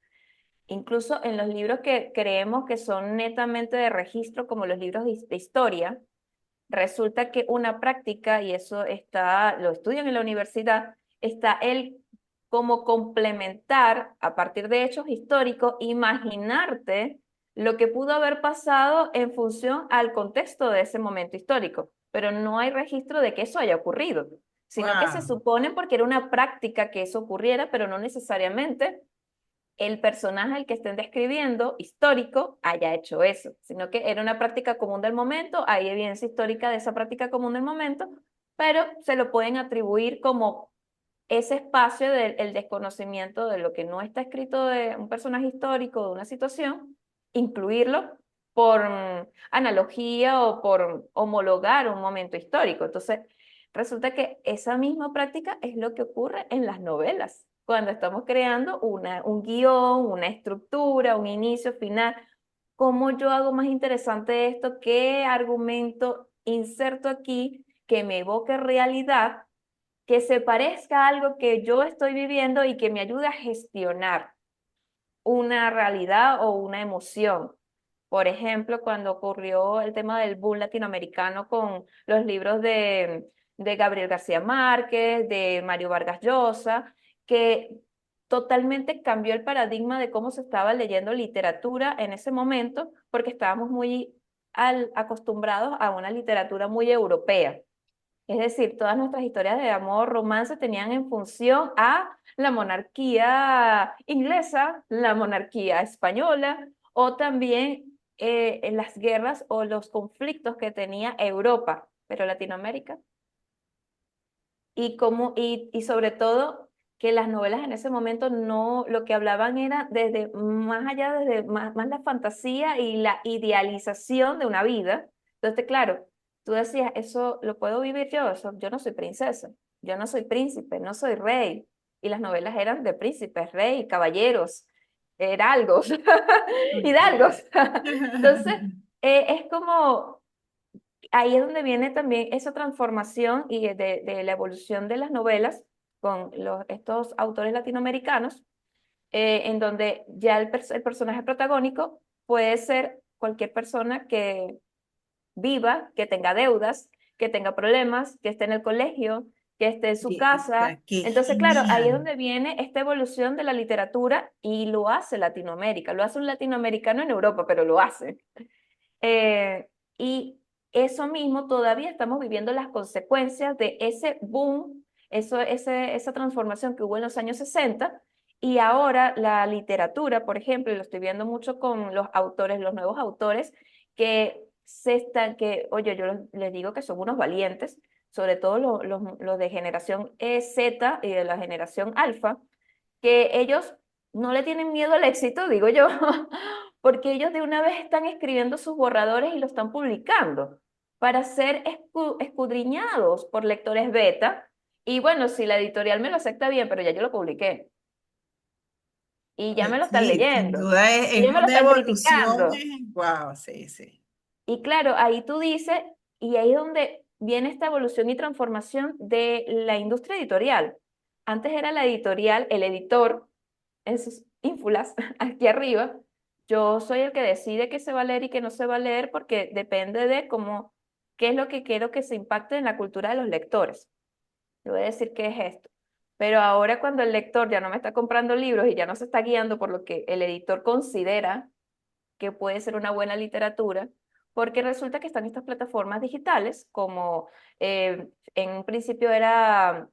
Incluso en los libros que creemos que son netamente de registro, como los libros de historia, resulta que una práctica, y eso está, lo estudian en la universidad, está el como complementar a partir de hechos históricos, imaginarte lo que pudo haber pasado en función al contexto de ese momento histórico, pero no hay registro de que eso haya ocurrido, sino que se wow, supone porque era una práctica que eso ocurriera, pero no necesariamente el personaje al que estén describiendo, histórico, haya hecho eso, sino que era una práctica común del momento, hay evidencia histórica de esa práctica común del momento, pero se lo pueden atribuir como ese espacio del el desconocimiento de lo que no está escrito de un personaje histórico, de una situación, incluirlo por analogía o por homologar un momento histórico. Entonces, resulta que esa misma práctica es lo que ocurre en las novelas, cuando estamos creando un guión, una estructura, un inicio, final. ¿Cómo yo hago más interesante esto? ¿Qué argumento inserto aquí que me evoque realidad, que se parezca a algo que yo estoy viviendo y que me ayude a gestionar una realidad o una emoción? Por ejemplo, cuando ocurrió el tema del boom latinoamericano con los libros de Gabriel García Márquez, de Mario Vargas Llosa, que totalmente cambió el paradigma de cómo se estaba leyendo literatura en ese momento, porque estábamos muy acostumbrados a una literatura muy europea. Es decir, todas nuestras historias de amor, romance tenían en función a la monarquía inglesa, la monarquía española, o también en las guerras o los conflictos que tenía Europa, pero Latinoamérica. Y sobre todo que las novelas en ese momento no, lo que hablaban era desde más allá, desde más la fantasía y la idealización de una vida. Entonces, claro, tú decías, eso lo puedo vivir yo, eso, yo no soy princesa, yo no soy príncipe, no soy rey. Y las novelas eran de príncipes, rey, caballeros, heraldos, ok. hidalgos. Entonces, es como ahí es donde viene también esa transformación y de la evolución de las novelas con estos autores latinoamericanos, en donde ya el personaje protagónico puede ser cualquier persona que viva, que tenga deudas, que tenga problemas, que esté en el colegio, que esté en su casa. Qué Entonces, claro, ahí es genial. donde viene esta evolución de la literatura y lo hace Latinoamérica, lo hace un latinoamericano en Europa, pero lo hace. Y eso mismo todavía estamos viviendo las consecuencias de ese boom, esa transformación que hubo en los años 60. Y ahora la literatura, por ejemplo, y lo estoy viendo mucho con los autores, los nuevos autores, oye, yo les digo que son unos valientes, sobre todo los de generación Z y de la generación alfa, que ellos no le tienen miedo al éxito, digo yo, porque ellos de una vez están escribiendo sus borradores y lo están publicando para ser escudriñados por lectores beta. Y bueno, si la editorial me lo acepta bien, pero ya yo lo publiqué y ya me lo están Sí, sin leyendo duda y ya es me lo una están evolución. criticando. Wow, sí, sí. Y claro, ahí tú dices, y ahí es donde viene esta evolución y transformación de la industria editorial. Antes era la editorial, el editor, en sus ínfulas, aquí arriba. Yo soy el que decide qué se va a leer y qué no se va a leer porque depende de cómo, qué es lo que quiero que se impacte en la cultura de los lectores. Te voy a decir qué es esto. Pero ahora cuando el lector ya no me está comprando libros y ya no se está guiando por lo que el editor considera que puede ser una buena literatura, porque resulta que están estas plataformas digitales, como en un principio eran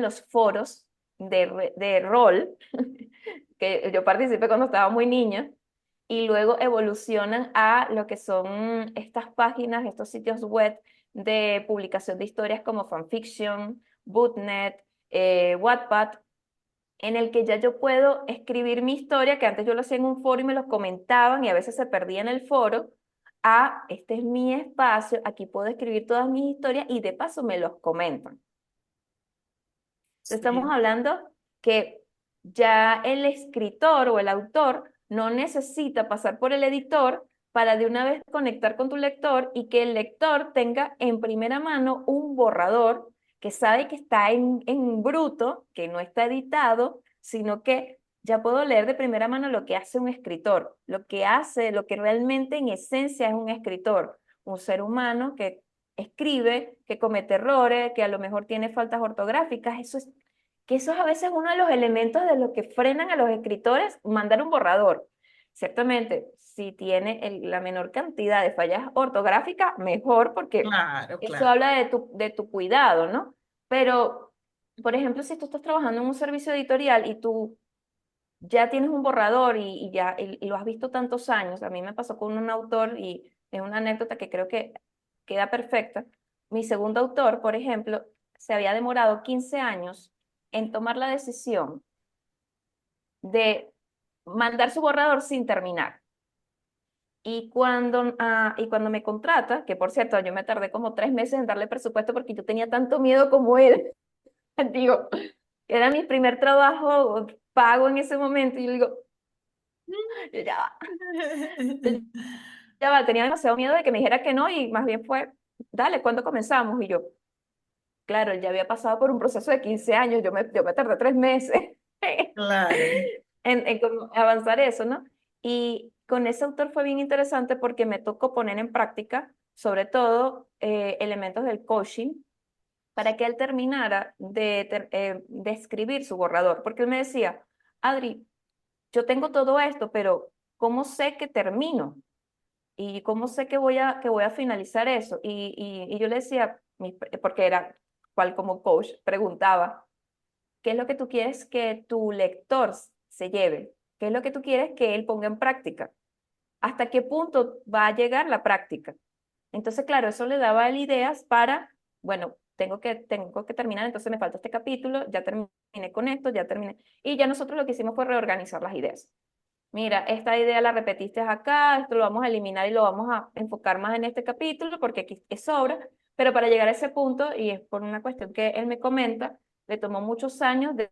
los foros de rol, que yo participé cuando estaba muy niña, y luego evolucionan a lo que son estas páginas, estos sitios web de publicación de historias como fanfiction, Bootnet, Wattpad, en el que ya yo puedo escribir mi historia, que antes yo lo hacía en un foro y me los comentaban y a veces se perdía en el foro, a este es mi espacio, aquí puedo escribir todas mis historias y de paso me los comentan. Estamos Sí, hablando que ya el escritor o el autor no necesita pasar por el editor para de una vez conectar con tu lector y que el lector tenga en primera mano un borrador que sabe que está en bruto, que no está editado, sino que ya puedo leer de primera mano lo que hace un escritor, lo que hace, lo que realmente en esencia es un escritor, un ser humano que escribe, que comete errores, que a lo mejor tiene faltas ortográficas. Eso es a veces uno de los elementos de los que frenan a los escritores mandar un borrador. Ciertamente, si tiene la menor cantidad de fallas ortográficas, mejor, porque claro, eso claro. habla de tu cuidado, ¿no? Pero, por ejemplo, si tú estás trabajando en un servicio editorial y tú ya tienes un borrador y lo has visto tantos años, a mí me pasó con un autor y es una anécdota que creo que queda perfecta. Mi segundo autor, por ejemplo, se había demorado 15 años en tomar la decisión de mandar su borrador sin terminar. Y cuando me contrata, que por cierto, yo me tardé como 3 meses en darle presupuesto porque yo tenía tanto miedo como él, digo, era mi primer trabajo pago en ese momento, y yo digo, ya va, ya va, tenía demasiado miedo de que me dijera que no, y más bien fue, dale, ¿cuándo comenzamos? Y yo, claro, él ya había pasado por un proceso de 15 años, yo me tardé 3 meses Claro. en como avanzar eso, ¿no? Y con ese autor fue bien interesante porque me tocó poner en práctica, sobre todo, elementos del coaching para que él terminara de escribir su borrador, porque él me decía, Adri, yo tengo todo esto, pero ¿cómo sé que termino? ¿Y cómo sé que voy a finalizar eso? Y yo le decía, porque era cual como coach, preguntaba, ¿qué es lo que tú quieres que tu lector se lleve? ¿Qué es lo que tú quieres que él ponga en práctica? ¿Hasta qué punto va a llegar la práctica? Entonces, claro, eso le daba a él ideas para, bueno, tengo que terminar, entonces me falta este capítulo, ya terminé con esto, ya terminé. Y ya nosotros lo que hicimos fue reorganizar las ideas. Mira, esta idea la repetiste acá, esto lo vamos a eliminar y lo vamos a enfocar más en este capítulo porque aquí es sobra, pero para llegar a ese punto, y es por una cuestión que él me comenta, le tomó muchos años de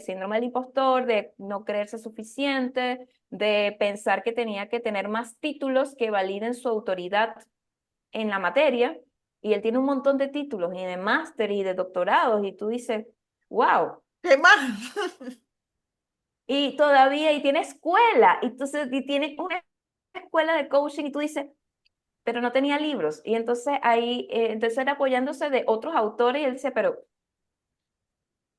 síndrome del impostor, de no creerse suficiente, de pensar que tenía que tener más títulos que validen su autoridad en la materia, y él tiene un montón de títulos y de máster y de doctorados, y tú dices, wow, ¿Qué más? y todavía, y tiene escuela, y tiene una escuela de coaching, y tú dices, pero no tenía libros, y entonces ahí, entonces era apoyándose de otros autores, y él dice, pero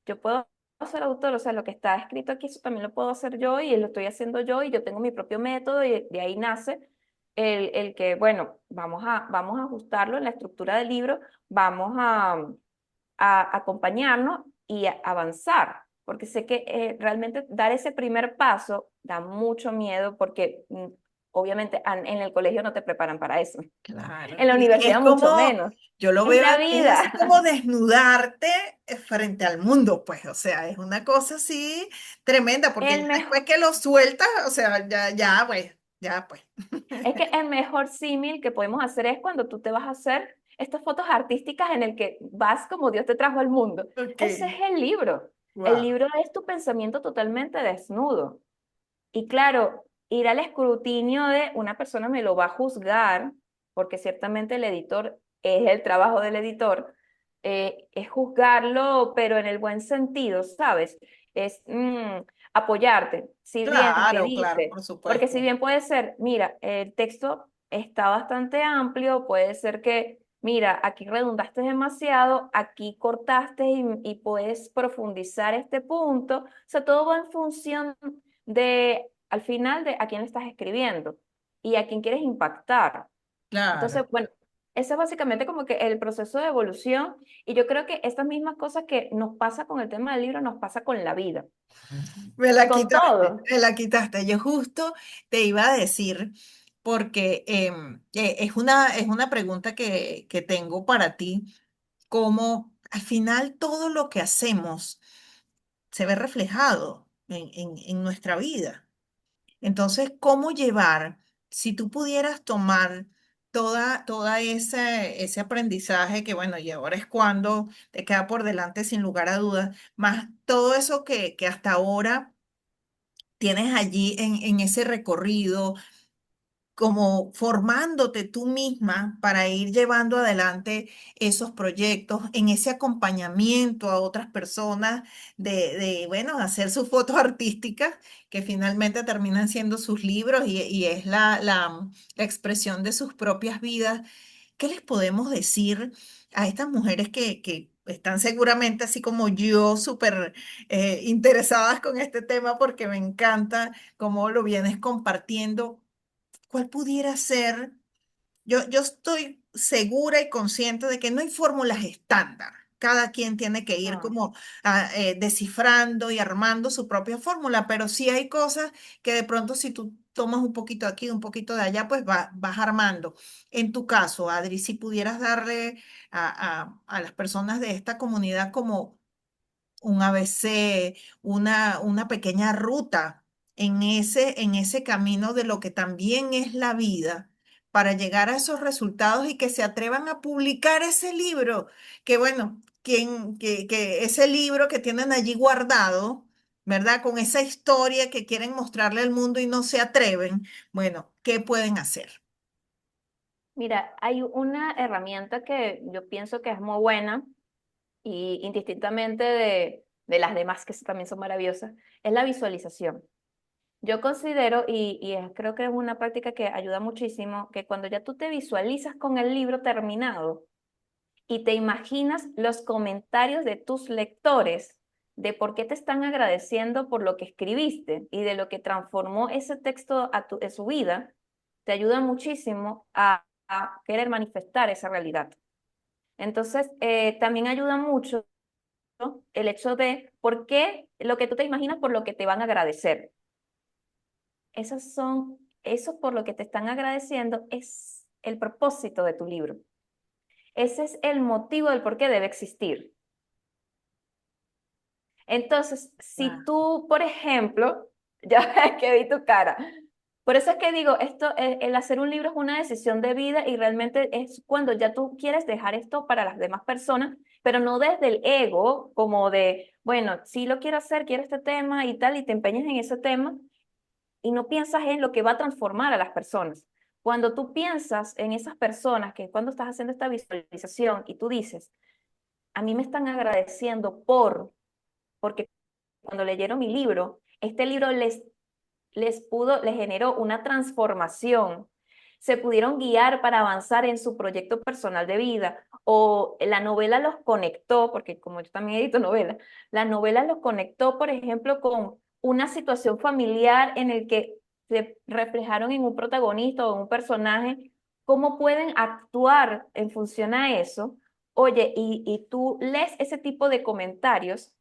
yo puedo ser autor, o sea, lo que está escrito aquí, eso también lo puedo hacer yo, y lo estoy haciendo yo, y yo tengo mi propio método, y de ahí nace el que, bueno, vamos a ajustarlo en la estructura del libro, vamos a acompañarnos y a avanzar, porque sé que realmente dar ese primer paso da mucho miedo porque obviamente en el colegio no te preparan para eso, Claro. en la Y es universidad mucho como, menos, yo lo es veo, la es así vida. como desnudarte frente al mundo, pues, o sea, es una cosa así tremenda, porque El ya mejor, después que lo sueltas, o sea, ya, pues, ya, pues. es que el mejor símil que podemos hacer es cuando tú te vas a hacer estas fotos artísticas en el que vas como Dios te trajo al mundo. Ok, Ese es el libro. El wow. libro es tu pensamiento totalmente desnudo. Y claro, ir al escrutinio de una persona me lo va a juzgar, porque ciertamente el editor es el trabajo del editor, es juzgarlo, pero en el buen sentido, ¿sabes? Es apoyarte, si bien te Claro, claro, dice, por porque si supuesto. bien puede ser, mira, el texto está bastante amplio, puede ser que, mira, aquí redundaste demasiado, aquí cortaste y puedes profundizar este punto, o sea, todo va en función de, al final, de a quién le estás escribiendo y a quién quieres impactar. Entonces, Claro. bueno, ese es básicamente como que el proceso de evolución y yo creo que estas mismas cosas que nos pasa con el tema del libro nos pasa con la vida, Me la con quitaste, todo. me la quitaste. Yo justo te iba a decir, porque es una pregunta que tengo para ti, como al final todo lo que hacemos se ve reflejado en nuestra vida. Entonces, ¿cómo llevar, si tú pudieras tomar toda ese aprendizaje que, bueno, y ahora es cuando te queda por delante sin lugar a dudas, más todo eso que hasta ahora tienes allí en ese recorrido, como formándote tú misma para ir llevando adelante esos proyectos, en ese acompañamiento a otras personas bueno, hacer sus fotos artísticas, que finalmente terminan siendo sus libros y es la expresión de sus propias vidas. ¿Qué les podemos decir a estas mujeres que están seguramente, así como yo, súper interesadas con este tema porque me encanta cómo lo vienes compartiendo? ¿Cuál pudiera ser? Yo estoy segura y consciente de que no hay fórmulas estándar. Cada quien tiene que ir No. como descifrando y armando su propia fórmula, pero sí hay cosas que de pronto si tú tomas un poquito de aquí, un poquito de allá, pues vas armando. En tu caso, Adri, si pudieras darle a las personas de esta comunidad como un ABC, una pequeña ruta en ese camino de lo que también es la vida, para llegar a esos resultados y que se atrevan a publicar ese libro, que bueno, que ese libro que tienen allí guardado, ¿verdad? Con esa historia que quieren mostrarle al mundo y no se atreven, bueno, ¿qué pueden hacer? Mira, hay una herramienta que yo pienso que es muy buena y indistintamente de las demás que también son maravillosas, es la visualización. Yo considero, creo que es una práctica que ayuda muchísimo, que cuando ya tú te visualizas con el libro terminado y te imaginas los comentarios de tus lectores, de por qué te están agradeciendo por lo que escribiste y de lo que transformó ese texto en su vida, te ayuda muchísimo a querer manifestar esa realidad. Entonces, también ayuda mucho, ¿no?, el hecho de por qué lo que tú te imaginas por lo que te van a agradecer. Eso por lo que te están agradeciendo es el propósito de tu libro. Ese es el motivo del por qué debe existir. Entonces, si Ah, tú, por ejemplo, ya ves que vi tu cara, por eso es que digo, el hacer un libro es una decisión de vida y realmente es cuando ya tú quieres dejar esto para las demás personas, pero no desde el ego, como de, bueno, sí lo quiero hacer, quiero este tema y tal, y te empeñas en ese tema y no piensas en lo que va a transformar a las personas. Cuando tú piensas en esas personas, que cuando estás haciendo esta visualización y tú dices, a mí me están agradeciendo porque cuando leyeron mi libro, este libro les generó una transformación, se pudieron guiar para avanzar en su proyecto personal de vida, o la novela los conectó, porque como yo también edito novelas, la novela los conectó, por ejemplo, con una situación familiar en el que se reflejaron en un protagonista o en un personaje, cómo pueden actuar en función a eso. Oye, y tú lees ese tipo de comentarios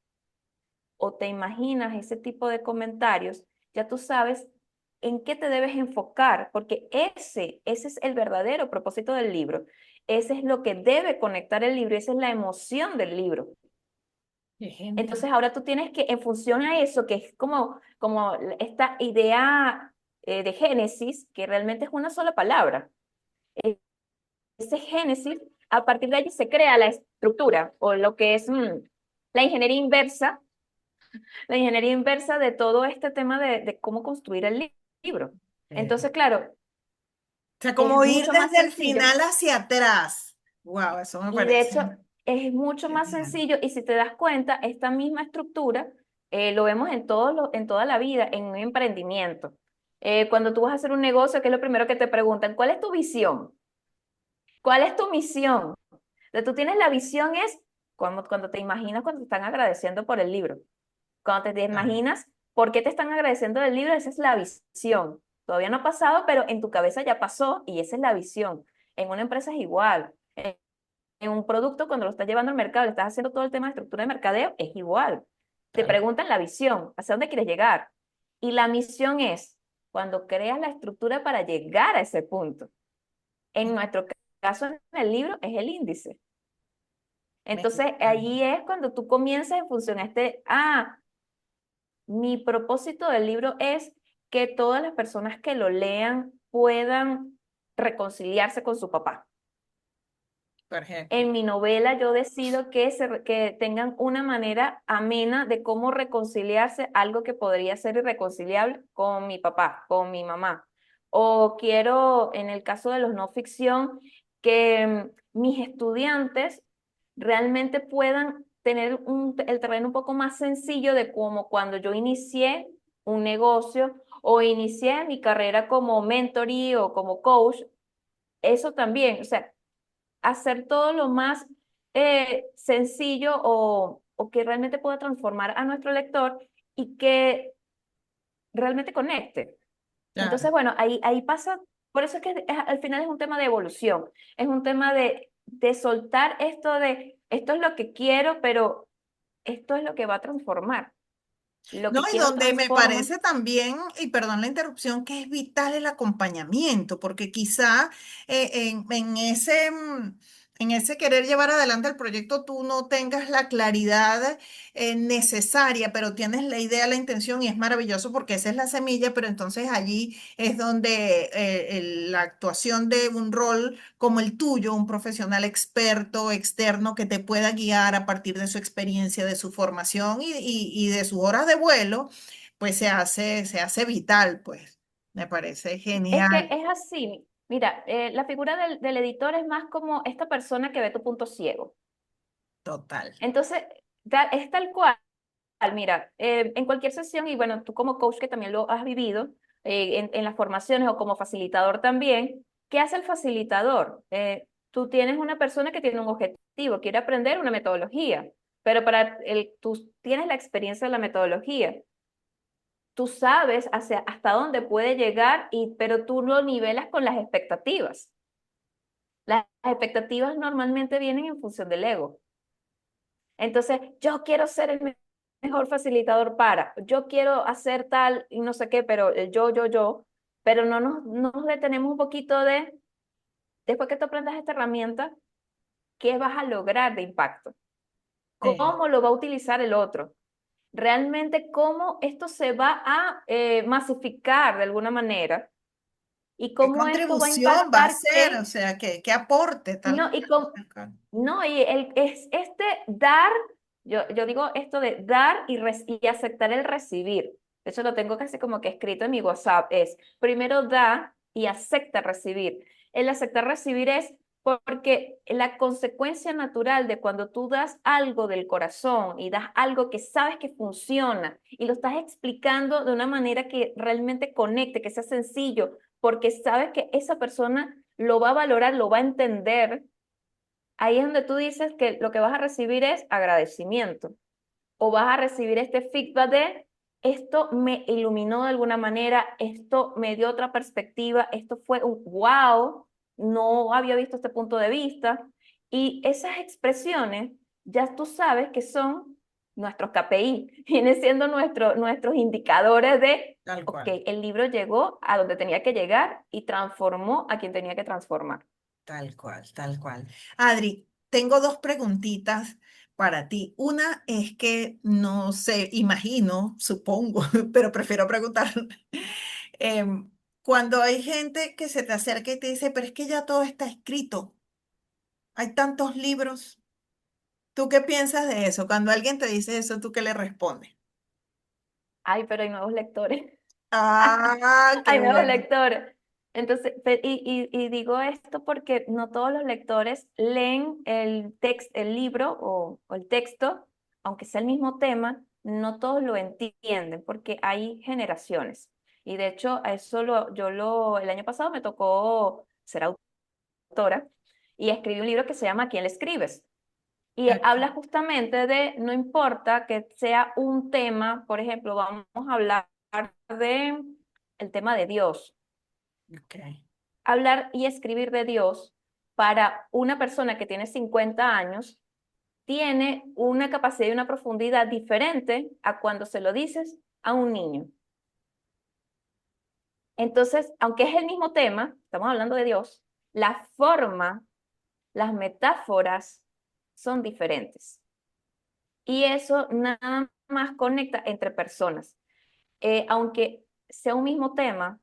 o te imaginas ese tipo de comentarios, ya tú sabes en qué te debes enfocar, porque ese es el verdadero propósito del libro. Ese es lo que debe conectar el libro, esa es la emoción del libro. qué genial. Entonces ahora tú tienes que, en función a eso, que es como esta idea de Génesis, que realmente es una sola palabra, ese Génesis, a partir de allí se crea la estructura o lo que es la ingeniería inversa, de todo este tema de cómo construir el libro. Eh, Entonces, claro, O sea, es como ir mucho más desde el sencillo final hacia atrás. Wow, eso me y de parece hecho es mucho más genial. sencillo y si te das cuenta, esta misma estructura lo vemos en toda la vida, en un emprendimiento. Cuando tú vas a hacer un negocio, ¿qué es lo primero que te preguntan? ¿Cuál es tu visión? ¿Cuál es tu misión? Entonces, tú tienes la visión es cuando te imaginas cuando te están agradeciendo por el libro. Cuando te Claro. imaginas por qué te están agradeciendo del libro, esa es la visión. Todavía no ha pasado, pero en tu cabeza ya pasó y esa es la visión. En una empresa es igual. En un producto, cuando lo estás llevando al mercado, le estás haciendo todo el tema de estructura de mercadeo, es igual. Te Tal, preguntan la visión, hacia dónde quieres llegar. Y la misión es cuando creas la estructura para llegar a ese punto. En nuestro caso, en el libro, es el índice. me Entonces, encanta. ahí es cuando tú comienzas en función a mi propósito del libro es que todas las personas que lo lean puedan reconciliarse con su papá. Por ejemplo. En mi novela yo decido que tengan una manera amena de cómo reconciliarse algo que podría ser irreconciliable con mi papá, con mi mamá. O quiero, en el caso de los no ficción, que mis estudiantes realmente puedan tener el terreno un poco más sencillo de como cuando yo inicié un negocio o inicié mi carrera como mentoree o como coach. Eso también, o sea, hacer todo lo más sencillo o que realmente pueda transformar a nuestro lector y que realmente conecte. Claro. Entonces, bueno, ahí pasa, por eso es que al final es un tema de evolución, es un tema de soltar esto de, esto es lo que quiero, pero esto es lo que va a transformar. Lo No, que y quiero donde me transforma. parece también, y perdón la interrupción, que es vital el acompañamiento, porque quizá en ese querer llevar adelante el proyecto tú no tengas la claridad necesaria, pero tienes la idea, la intención y es maravilloso porque esa es la semilla, pero entonces allí es donde la actuación de un rol como el tuyo, un profesional experto, externo, que te pueda guiar a partir de su experiencia, de su formación y de sus horas de vuelo, pues se hace vital, pues. Me parece Es que genial. es así. Mira, la figura del editor es más como esta persona que ve tu punto ciego. Total. Entonces, es tal cual. Mira, en cualquier sesión, y bueno, tú como coach que también lo has vivido, en las formaciones o como facilitador también, ¿qué hace el facilitador? Tú tienes una persona que tiene un objetivo, quiere aprender una metodología, pero tú tienes la experiencia de la metodología, tú sabes hasta dónde puede llegar, pero tú lo nivelas con las expectativas. Las expectativas normalmente vienen en función del ego. Entonces, yo quiero ser el mejor facilitador yo quiero hacer tal y no sé qué, pero el yo, pero no nos detenemos un poquito después que tú aprendas esta herramienta, ¿qué vas a lograr de impacto? Sí. ¿Cómo lo va a utilizar el otro? Realmente, ¿cómo esto se va a masificar de alguna manera? ¿Y ¿Qué cómo esto va a contribución va a impactar hacer? O sea, qué aporte tal no, cual. y con, Tal cual. no, y es este dar, yo digo esto de dar y aceptar el recibir. Eso lo tengo casi como que escrito en mi WhatsApp, es primero da y acepta recibir. El aceptar recibir es porque la consecuencia natural de cuando tú das algo del corazón y das algo que sabes que funciona y lo estás explicando de una manera que realmente conecte, que sea sencillo, porque sabes que esa persona lo va a valorar, lo va a entender. Ahí es donde tú dices que lo que vas a recibir es agradecimiento o vas a recibir este feedback de esto me iluminó de alguna manera, esto me dio otra perspectiva, esto fue un wow, no había visto este punto de vista. Y esas expresiones ya tú sabes que son nuestros KPI, vienen siendo nuestros indicadores de, Tal ok, cual. el libro llegó a donde tenía que llegar y transformó a quien tenía que transformar. Tal cual, tal cual. Adri, tengo dos preguntitas para ti. Una es que no sé, imagino, supongo, pero prefiero preguntar. Em, Cuando hay gente que se te acerca y te dice, pero es que ya todo está escrito, hay tantos libros. ¿Tú qué piensas de eso? Cuando alguien te dice eso, ¿tú qué le respondes? Ay, pero hay nuevos lectores. Ah, qué Hay nuevos bueno. lectores. Entonces, y digo esto porque no todos los lectores leen el libro o el texto, aunque sea el mismo tema, no todos lo entienden porque hay generaciones. Y de hecho, a eso el año pasado me tocó ser autora y escribí un libro que se llama ¿A quién le escribes? Y Ok, habla justamente de, no importa que sea un tema, por ejemplo, vamos a hablar de el tema de Dios. ok. Hablar y escribir de Dios para una persona que tiene 50 años, tiene una capacidad y una profundidad diferente a cuando se lo dices a un niño. Entonces, aunque es el mismo tema, estamos hablando de Dios, la forma, las metáforas son diferentes. Y eso nada más conecta entre personas. Aunque sea un mismo tema,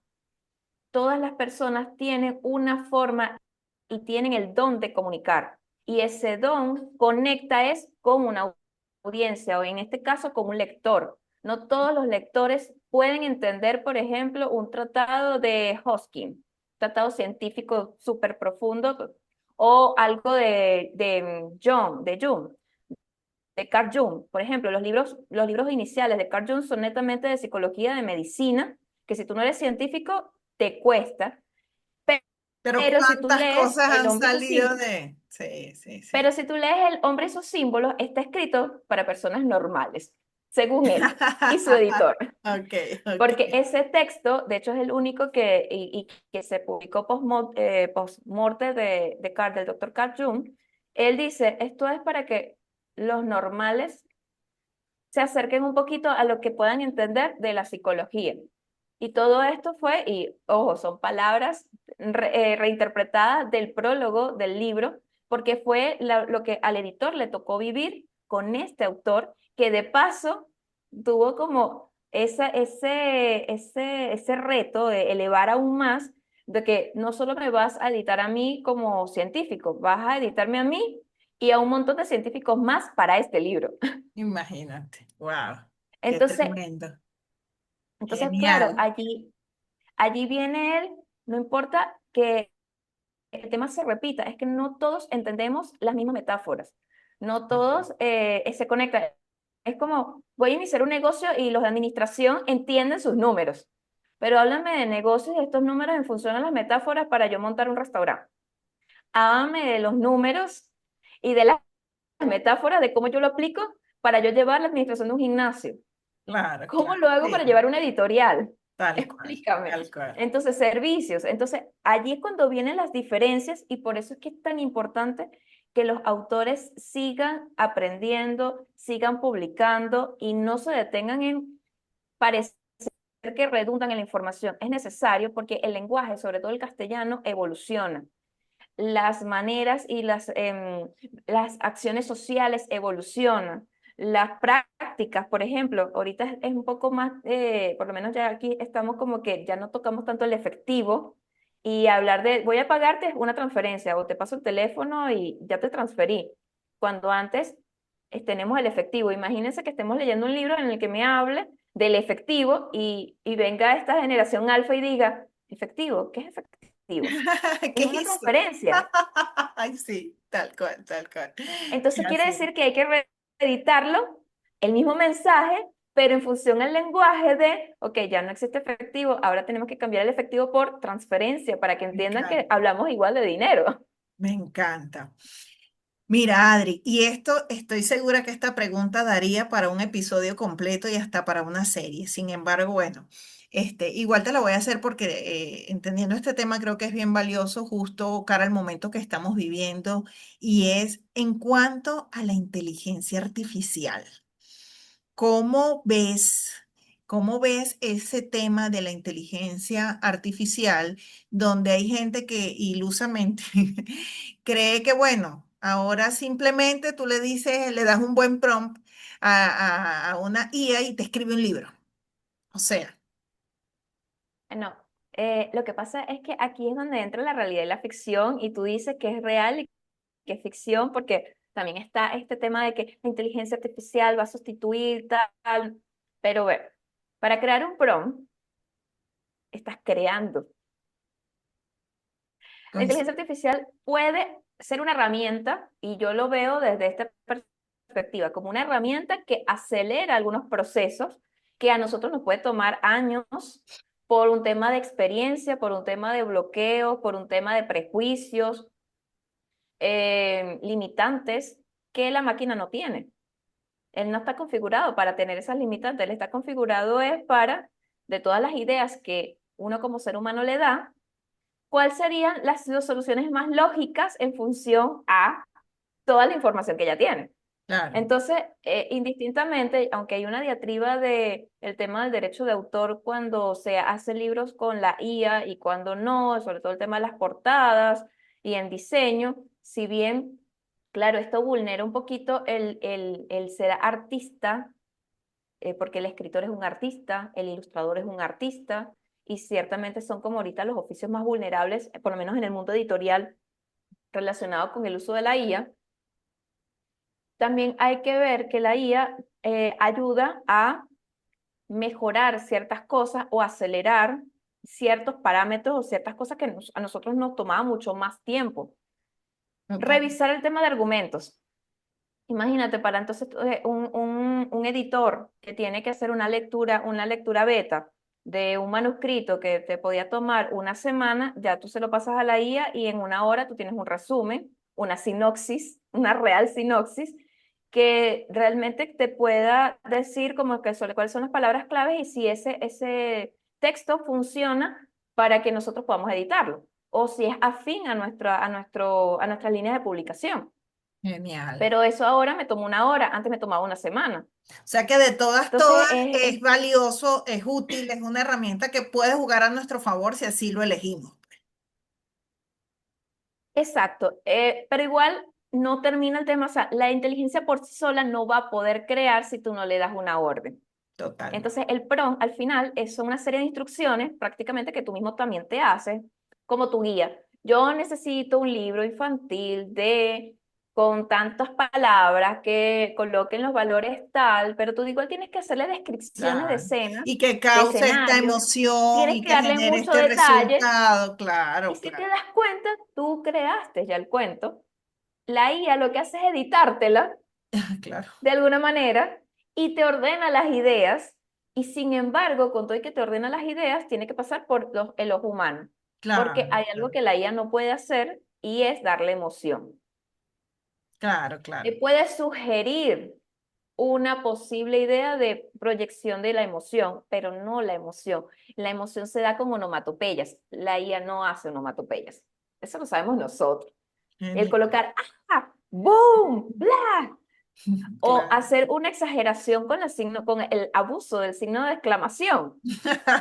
todas las personas tienen una forma y tienen el don de comunicar. Y ese don conecta es con una audiencia o en este caso con un lector. No todos los lectores pueden entender, por ejemplo, un tratado de Hoskin, tratado científico súper profundo, o algo de Jung, de Carl Jung. Por ejemplo, los libros iniciales de Carl Jung son netamente de psicología, de medicina, que si tú no eres científico, te cuesta. Pe- Pero Pero si tú cuántas lees cosas El han hombre y sus salido símbolos, de... Sí, sí, pero sí. si tú lees El hombre y sus símbolos, está escrito para personas normales, según él y su editor. Ok, ok. Porque ese texto, de hecho, es el único y que se publicó post-morte del doctor Carl Jung. Él dice, esto es para que los normales se acerquen un poquito a lo que puedan entender de la psicología. Y todo esto fue, y ojo, son palabras reinterpretadas del prólogo del libro, porque fue lo que al editor le tocó vivir con este autor, que de paso tuvo como ese reto de elevar aún más, de que no solo me vas a editar a mí como científico, vas a editarme a mí y a un montón de científicos más para este libro. Imagínate. Wow, qué Entonces, tremendo. entonces, claro, Genial. allí viene él, no importa que el tema se repita, es que no todos entendemos las mismas metáforas, no todos se conectan. Es como, voy a iniciar un negocio y los de administración entienden sus números, pero háblame de negocios y estos números en función a las metáforas para yo montar un restaurante. Háblame de los números y de las metáforas de cómo yo lo aplico para yo llevar la administración de un gimnasio. Claro, ¿Cómo claro. lo hago para Sí, llevar una editorial? tal cual, Explícame. tal cual. Entonces, servicios. Entonces, allí es cuando vienen las diferencias y por eso es que es tan importante que los autores sigan aprendiendo, sigan publicando y no se detengan en parecer que redundan en la información. Es necesario porque el lenguaje, sobre todo el castellano, evoluciona. Las maneras y las acciones sociales evolucionan. Las prácticas, por ejemplo, ahorita es un poco más, por lo menos ya aquí estamos como que ya no tocamos tanto el efectivo y hablar de, voy a pagarte una transferencia o te paso el teléfono y ya te transferí. Cuando antes tenemos el efectivo. Imagínense que estemos leyendo un libro en el que me hable del efectivo y venga esta generación alfa y diga, efectivo, ¿qué es efectivo? ¿Qué Es es una eso? transferencia. Ay, sí, tal cual, tal cual. Entonces quiere Así. decir que hay que reeditarlo, el mismo mensaje, pero en función al lenguaje de, ok, ya no existe efectivo, ahora tenemos que cambiar el efectivo por transferencia para que Me entiendan que encanta, hablamos igual de dinero. me encanta. Mira, Adri, y esto estoy segura que esta pregunta daría para un episodio completo y hasta para una serie. Sin embargo, bueno, igual te la voy a hacer porque entendiendo este tema creo que es bien valioso justo cara al momento que estamos viviendo y es en cuanto a la inteligencia artificial. ¿Cómo ves, cómo ves ese tema de la inteligencia artificial donde hay gente que ilusamente cree que, bueno, ahora simplemente tú le dices, le das un buen prompt a una IA y te escribe un libro? O sea, No, lo que pasa es que aquí es donde entra la realidad y la ficción y tú dices que es real y que es ficción porque también está este tema de que la inteligencia artificial va a sustituir tal, pero ver, para crear un prompt estás creando. La inteligencia artificial puede ser una herramienta, y yo lo veo desde esta perspectiva, como una herramienta que acelera algunos procesos que a nosotros nos puede tomar años por un tema de experiencia, por un tema de bloqueo, por un tema de prejuicios, limitantes que la máquina no tiene. Él no está configurado para tener esas limitantes, él está configurado es para, de todas las ideas que uno como ser humano le da, cuáles serían las soluciones más lógicas en función a toda la información que ella tiene. Claro. Entonces, indistintamente, aunque hay una diatriba de el tema del derecho de autor cuando se hace libros con la IA y cuando no, sobre todo el tema de las portadas y en diseño, si bien, claro, esto vulnera un poquito el ser artista, porque el escritor es un artista, el ilustrador es un artista, y ciertamente son como ahorita los oficios más vulnerables, por lo menos en el mundo editorial relacionado con el uso de la IA. También hay que ver que la IA ayuda a mejorar ciertas cosas o acelerar ciertos parámetros o ciertas cosas que a nosotros nos tomaba mucho más tiempo. Total. Revisar el tema de argumentos. Imagínate, para entonces un editor que tiene que hacer una lectura beta de un manuscrito que te podía tomar una semana, ya tú se lo pasas a la IA y en una hora tú tienes un resumen, una sinopsis, una real sinopsis, que realmente te pueda decir como que sobre cuáles son las palabras claves y si ese texto funciona para que nosotros podamos editarlo, o si es afín a nuestras líneas de publicación. Genial. Pero eso ahora me tomó una hora, antes me tomaba una semana. O sea que de todas, Entonces, todas es valioso, es útil, es una herramienta que puede jugar a nuestro favor si así lo elegimos. exacto, pero igual no termina el tema, o sea, la inteligencia por sí sola no va a poder crear si tú no le das una orden. Totalmente. Entonces, el prompt al final es una serie de instrucciones prácticamente que tú mismo también te haces como tu guía. Yo necesito un libro infantil de con tantas palabras que coloquen los valores tal, pero tú igual tienes que hacerle descripciones de Claro. escenas, Y que de cause esta escenarios, emoción tienes y que que darle genere mucho este detalle resultado. y Claro, si te claro, das cuenta, tú creaste ya el cuento. La IA lo que hace es editártela claro, de alguna manera y te ordena las ideas y sin embargo, con todo y que te ordena las ideas, tiene que pasar por el ojo humano, porque claro, hay algo que la IA no puede hacer y es darle emoción. claro, Te claro, puede sugerir una posible idea de proyección de la emoción, pero no la emoción. La emoción se da con onomatopeyas. La IA no hace onomatopeyas. Eso lo sabemos nosotros. El genial, colocar, ¡ah! ¡Boom! ¡Bla! O claro. hacer una exageración con el abuso del signo de exclamación.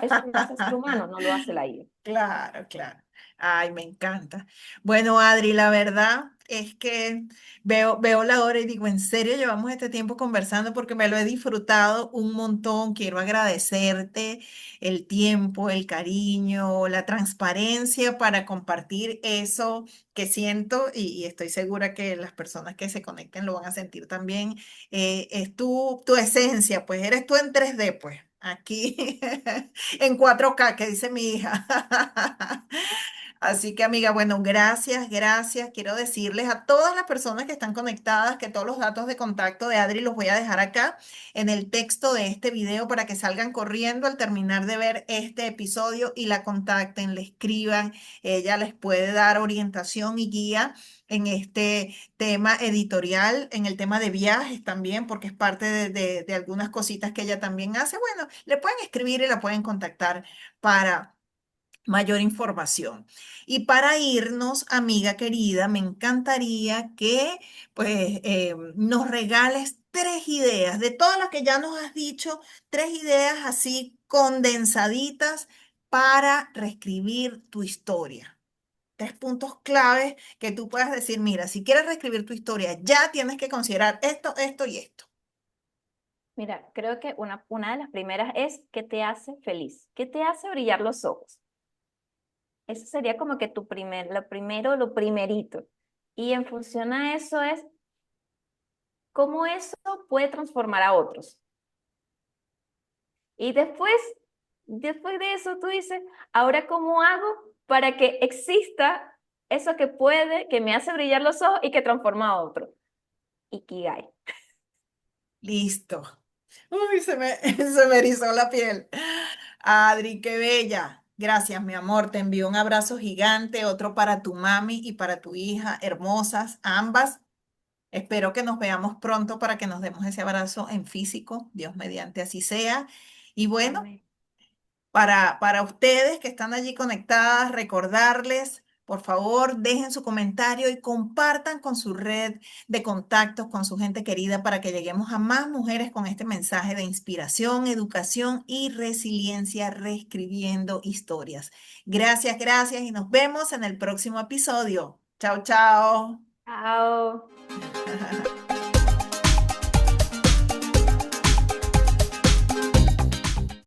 Eso lo hace el ser humano, no lo hace la IA. Claro, claro. Ay, me encanta. Bueno, Adri, la verdad es que veo la hora y digo, en serio, llevamos este tiempo conversando porque me lo he disfrutado un montón. Quiero agradecerte el tiempo, el cariño, la transparencia para compartir eso que siento y estoy segura que las personas que se conecten lo van a sentir también. Es tu esencia, pues eres tú en 3D, pues. Aquí en 4K que dice mi hija. Así que amiga, bueno, gracias, gracias. Quiero decirles a todas las personas que están conectadas que todos los datos de contacto de Adri los voy a dejar acá en el texto de este video para que salgan corriendo al terminar de ver este episodio y la contacten, le escriban. Ella les puede dar orientación y guía en este tema editorial, en el tema de viajes también, porque es parte de algunas cositas que ella también hace. Bueno, le pueden escribir y la pueden contactar para mayor información. Y para irnos, amiga querida, me encantaría que pues nos regales 3 ideas de todas las que ya nos has dicho, 3 ideas así condensaditas para reescribir tu historia. 3 puntos claves que tú puedas decir, mira, si quieres reescribir tu historia, ya tienes que considerar esto, esto y esto. Mira, creo que una de las primeras es que te hace feliz, que te hace brillar los ojos. Eso sería como que lo primero, lo primerito. Y en función a eso es cómo eso puede transformar a otros. Y después de eso, tú dices, ahora cómo hago para que exista eso que puede, que me hace brillar los ojos y que transforma a otro. Ikigai. Listo. Uy, se me erizó la piel. Adri, qué bella. Gracias, mi amor. Te envío un abrazo gigante, otro para tu mami y para tu hija, hermosas, ambas. Espero que nos veamos pronto para que nos demos ese abrazo en físico, Dios mediante así sea. Y bueno, Amén. Para ustedes que están allí conectadas, recordarles, por favor, dejen su comentario y compartan con su red de contactos, con su gente querida, para que lleguemos a más mujeres con este mensaje de inspiración, educación y resiliencia, reescribiendo historias. Gracias, gracias y nos vemos en el próximo episodio. Chao, chao. Chao.